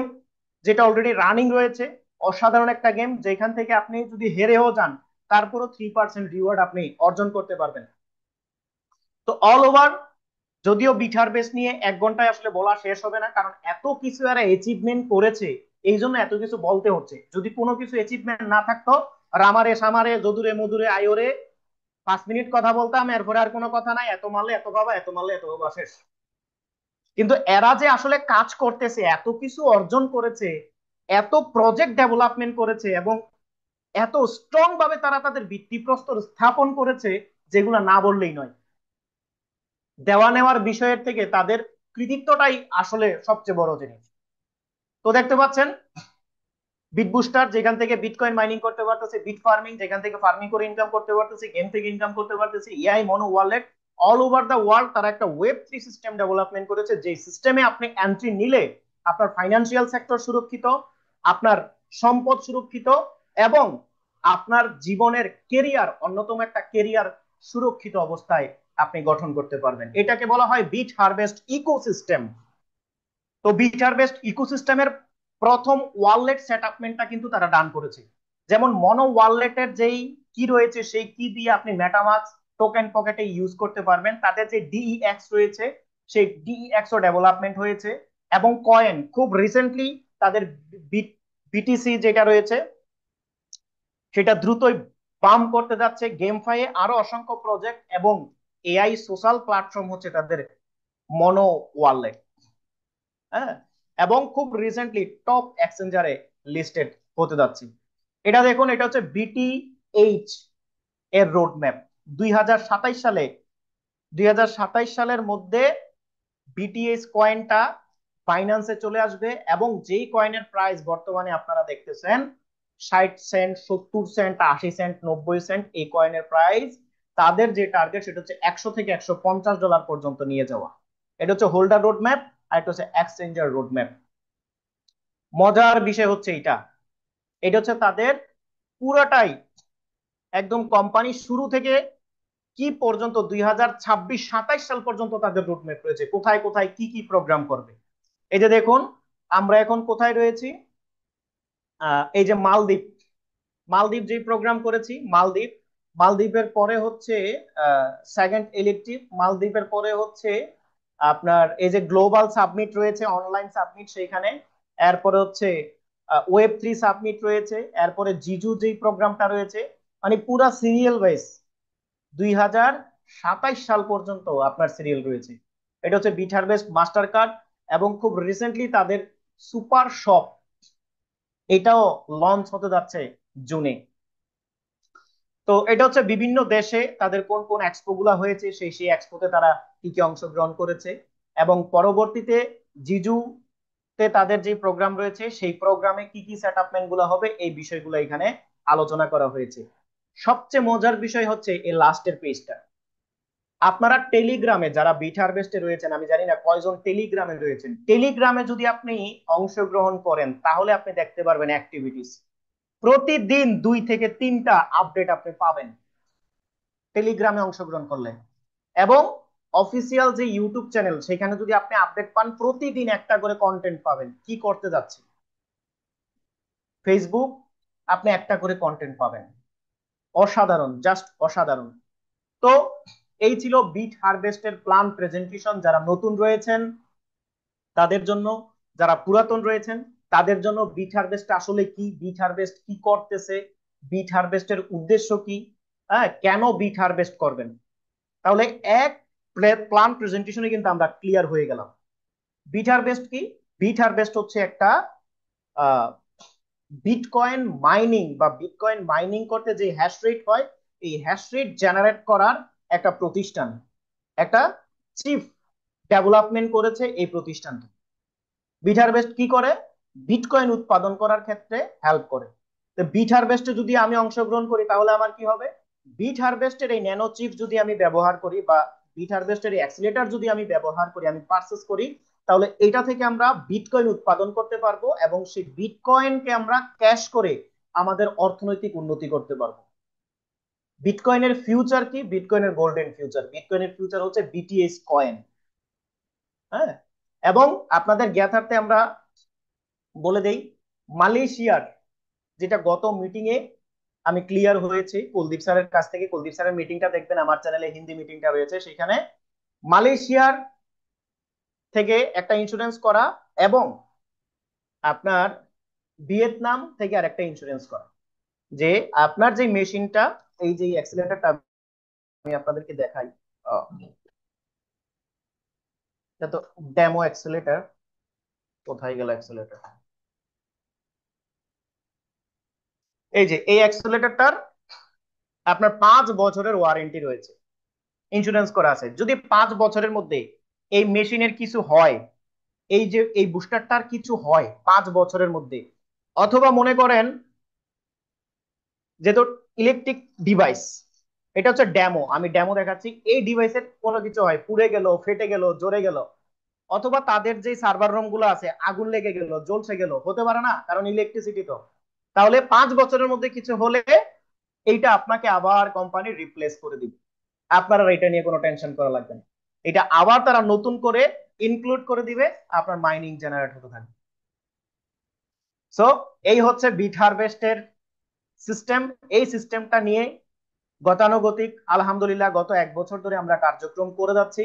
যেটা অলরেডি রানিং রয়েছে, অসাধারণ একটা গেম, যেখান থেকে আপনি যদি হেরেও যান তারপরও 3% রিওয়ার্ড আপনি অর্জন করতে পারবেন। তো অল ওভার, যদিও বিট হারভেস্ট নিয়ে 1 ঘন্টায় আসলে বলা শেষ হবে না, কারণ এত কিছু এরা অ্যাচিভমেন্ট করেছে, এই জন্য এত কিছু বলতে হচ্ছে। যদি কোনো কিছু অ্যাচিভমেন্ট না থাকতো, রামারে সামারে যদুরে মধুরে আয়োরে 5 মিনিট কথা বলতাম, এরপরে আর কোনো কথা নাই, এত মারলে এত পাবা, এত মারলে এত পাবা, শেষ। কিন্তু এরা যে আসলে কাজ করতেছে, এত কিছু অর্জন করেছে, এত প্রজেক্ট ডেভেলপমেন্ট করেছে, এবং এত স্ট্রং ভাবে তারা তাদের ভিত্তিপ্রস্তর স্থাপন করেছে, যেগুলো না বললেই নয়। দেওয়া নেওয়ার বিষয়ের থেকে তাদের কৃতিত্বটাই আসলে সবচেয়ে বড় জিনিস। তো দেখতে পাচ্ছেন, বিট বুস্টার যেখান থেকে বিটকয়েন মাইনিং করতে পারতেছে, বিট ফার্মিং যেখান থেকে ফার্মিং করে ইনকাম করতে পারতেছে, গেম থেকে ইনকাম করতে পারতেছে, AI mono wallet, all over the world তারা একটা ওয়েব 3 সিস্টেম ডেভেলপমেন্ট করেছে, যে সিস্টেমে আপনি এন্ট্রি নিলে আপনার ফাইন্যান্সিয়াল সেক্টর সুরক্ষিত, আপনার সম্পদ সুরক্ষিত, এবং আপনার জীবনের কেরিয়ার, অন্যতম একটা কেরিয়ার সুরক্ষিত অবস্থায় আপনি গঠন করতে পারবেন। এটাকে বলা হয় বিট হারভেস্ট ইকোসিস্টেম। তো বিট হারভেস্ট ইকোসিস্টেমের প্রথম ওয়ালেট সেটআপমেন্টটা কিন্তু তারা ডান করেছে। যেমন মনো ওয়ালেটের যেই কি রয়েছে, সেই কি দিয়ে আপনি মেটামাস্ক টোকেন পকেটে ইউজ করতে পারবেন। তাদের যে ডিইএক্স রয়েছে, সেই ডিইএক্স ও ডেভেলপমেন্ট হয়েছে। এবং কয়েন খুব রিসেন্টলি তাদের বিটিসি যেটা রয়েছে, সেটা দ্রুতই পাম্প করতে যাচ্ছে। গেম ফাইয়ে আরো অসংখ্য প্রজেক্ট এবং এআই সোশ্যাল প্ল্যাটফর্ম হচ্ছে তাদের মনো ওয়ালেট। হ্যাঁ, এবং খুব রিসেন্টলি টপ এক্সচেঞ্জারে লিস্টেড হতে যাচ্ছে। এটা দেখুন, এটা হচ্ছে বিটিএইচ এর রোডম্যাপ। 2027 সালে, 2027 সালের মধ্যে বিটিএইচ কয়েনটা ফাইন্যান্সে চলে আসবে, এবং যেই কয়েনের প্রাইস বর্তমানে আপনারা দেখতেছেন 60 সেন্ট, 70 সেন্ট, 80 সেন্ট, 90 সেন্ট, এই কয়েনের প্রাইস, তাদের যে টার্গেট সেটা হচ্ছে $100 থেকে $150 পর্যন্ত নিয়ে যাওয়া। এটা হচ্ছে হোল্ডার রোডম্যাপ, আর এটা হচ্ছে এক্সচেঞ্জার রোডম্যাপ। মজার বিষয় হচ্ছে এটা, এটা হচ্ছে তাদের পুরাটাই একদম কোম্পানি শুরু থেকে কি পর্যন্ত 2026-27 সাল পর্যন্ত তাদের রুটম্যাপ রয়েছে, কোথায় কোথায় কি কি প্রোগ্রাম করবে। এই যে দেখুন, আমরা এখন কোথায় রয়েছি, এই যে মালদ্বীপ, মালদ্বীপ যে প্রোগ্রাম করেছি, মালদ্বীপ, মালদ্বীপের পরে হচ্ছে সেকেন্ড ইলেকটিভ, মালদ্বীপের পরে হচ্ছে আপনার এই যে গ্লোবাল সাবমিট রয়েছে, অনলাইন সাবমিট সেইখানে, এরপরে হচ্ছে ওয়েব 3 সাবমিট রয়েছে, এরপরে জিজু যেই প্রোগ্রামটা রয়েছে, মানে পুরা সিরিয়াল ওয়াইজ 2027 সাল পর্যন্ত আপনার সিরিয়াল রয়েছে। এটা হচ্ছে বিট হারভেস্ট মাস্টার কার্ড, এবং খুব রিসেন্টলি তাদের সুপার শপ এটাও লঞ্চ হতে যাচ্ছে জুনে। তো এটা হচ্ছে বিভিন্ন দেশে তাদের কোন কোন এক্সপো গুলা হয়েছে, সেই সেই এক্সপোতে তারা কি কি অংশগ্রহণ করেছে, এবং পরবর্তীতে জিজুতে তাদের যে প্রোগ্রাম রয়েছে সেই প্রোগ্রামে কি কি সেটআপমেন্ট গুলো হবে, এই বিষয়গুলো এখানে আলোচনা করা হয়েছে। সবচেয়ে মজার বিষয় হচ্ছে এই লাস্টের পেজটা। আপনারা টেলিগ্রামে যারা বিট হারভেস্টে রয়েছেন, আমি জানি না কয়জন টেলিগ্রামে রয়েছেন, টেলিগ্রামে যদি আপনি অংশগ্রহণ করেন তাহলে আপনি দেখতে পারবেন অ্যাক্টিভিটিস, প্রতিদিন 2 থেকে 3টা আপডেট আপনি পাবেন টেলিগ্রামে অংশগ্রহণ করলে। এবং অফিসিয়াল যে ইউটিউব চ্যানেল, সেখানে যদি আপনি আপডেট পান, প্রতিদিন একটা করে কন্টেন্ট পাবেন কি করতে যাচ্ছে। ফেসবুক, আপনি একটা করে কন্টেন্ট পাবেন। অসাধারণ, জাস্ট অসাধারণ। তো এই ছিল বিট হারভেস্টের প্ল্যান প্রেজেন্টেশন। যারা নতুন রয়েছেন তাদের জন্য, যারা পুরাতন রয়েছেন তাদের জন্য, বিট হারভেস্ট আসলে কি, বিট হারভেস্ট কি করতেছে, বিট হারভেস্টের উদ্দেশ্য কি, হ্যাঁ, কেন বিট হারভেস্ট করবেন। তাহলে এক প্ল্যান প্রেজেন্টেশনে কিন্তু আমরা ক্লিয়ার হয়ে গেলাম। বিট হারভেস্ট কি? বিট হারভেস্ট হচ্ছে একটা বিটকয়েন মাইনিং বা বিটকয়েন মাইনিং করতে যে হ্যাশ রেট হয়, এই হ্যাশ রেট জেনারেট করার একটা প্রতিষ্ঠান, একটা চিফ ডেভেলপমেন্ট করেছে এই প্রতিষ্ঠানটা। বিট হারভেস্ট কি করে? বিটকয়েন উৎপাদন করার ক্ষেত্রে হেল্প করে। তো বিট হারভেস্টে যদি আমি অংশগ্রহণ করি তাহলে আমার কি হবে? বিট হারভেস্টের এই ন্যানো চিপ যদি আমি ব্যবহার করি বা বিট হারভেস্টের এই অ্যাক্সিলেটর যদি আমি ব্যবহার করি, আমি পারচেস করি, তাহলে এটা থেকে আমরা বিটকয়েন উৎপাদন করতে পারবো এবং সেই বিটকয়েনকে আমরা ক্যাশ করে আমাদের অর্থনৈতিক উন্নতি করতে পারবো। বিটকয়েনের ফিউচার কি? বিটকয়েনের গোল্ডেন ফিউচার, বিটকয়েনের ফিউচার হচ্ছে বিটিএস কয়েন। হ্যাঁ, এবং আপনাদের জ্ঞাতার্থে আমরা বলে দেই, মালয়েশিয়ার, যেটা গত মিটিং এ আমি ক্লিয়ার হয়েছে কুলদীপ স্যারের কাছ থেকে, কুলদীপ স্যারের মিটিংটা দেখবেন আমার চ্যানেলে, হিন্দি মিটিংটা রয়েছে সেখানে, মালয়েশিয়ার থেকে একটা ইন্স্যুরেন্স করা এবং আপনার ভিয়েতনাম থেকে আর একটা ইন্স্যুরেন্স করা, যে আপনার যে মেশিনটা, এই যে অ্যাক্সিলারেটরটা আমি আপনাদেরকে দেখাই, আহ, এটা তো ডেমো অ্যাক্সিলারেটর, কোথায় গেল অ্যাক্সিলারেটর? এই যে এই অ্যাক্সিলারেটরটার আপনার 5 বছরের ওয়ারেন্টি রয়েছে, ইন্স্যুরেন্স করা আছে। যদি 5 বছরের মধ্যে এই মেশিনের কিছু হয়, এই যে এই বুস্টারটার কিছু হয় 5 বছরের মধ্যে, অথবা মনে করেন যেহেতু ইলেকট্রিক ডিভাইস, এটা হচ্ছে ডেমো, আমি ডেমো দেখাচ্ছি, এই ডিভাইসের কোনো কিছু হয়, পুড়ে গেল, ফেটে গেল, জ্বরে গেল, অথবা তাদের যে সার্ভার রুম গুলো আছে আগুন লেগে গেল, জ্বলছে গেল, হতে পারে না, কারণ ইলেকট্রিসিটি তো, তাহলে 5 বছরের মধ্যে কিছু হলে এইটা আপনাকে আবার কোম্পানি রিপ্লেস করে দিবে, আপনারা এটা নিয়ে কোনো টেনশন করা লাগবে না, এটা আবার তারা নতুন করে ইনক্লুড করে দিবে, আপনার মাইনিং জেনারেট হতে থাকবে। সো এই হচ্ছে বিট হারভেস্টের সিস্টেম। এই সিস্টেমটা নিয়ে গতানুগতিক আলহামদুলিল্লাহ গত 1 বছর ধরে আমরা কার্যক্রম করে যাচ্ছি।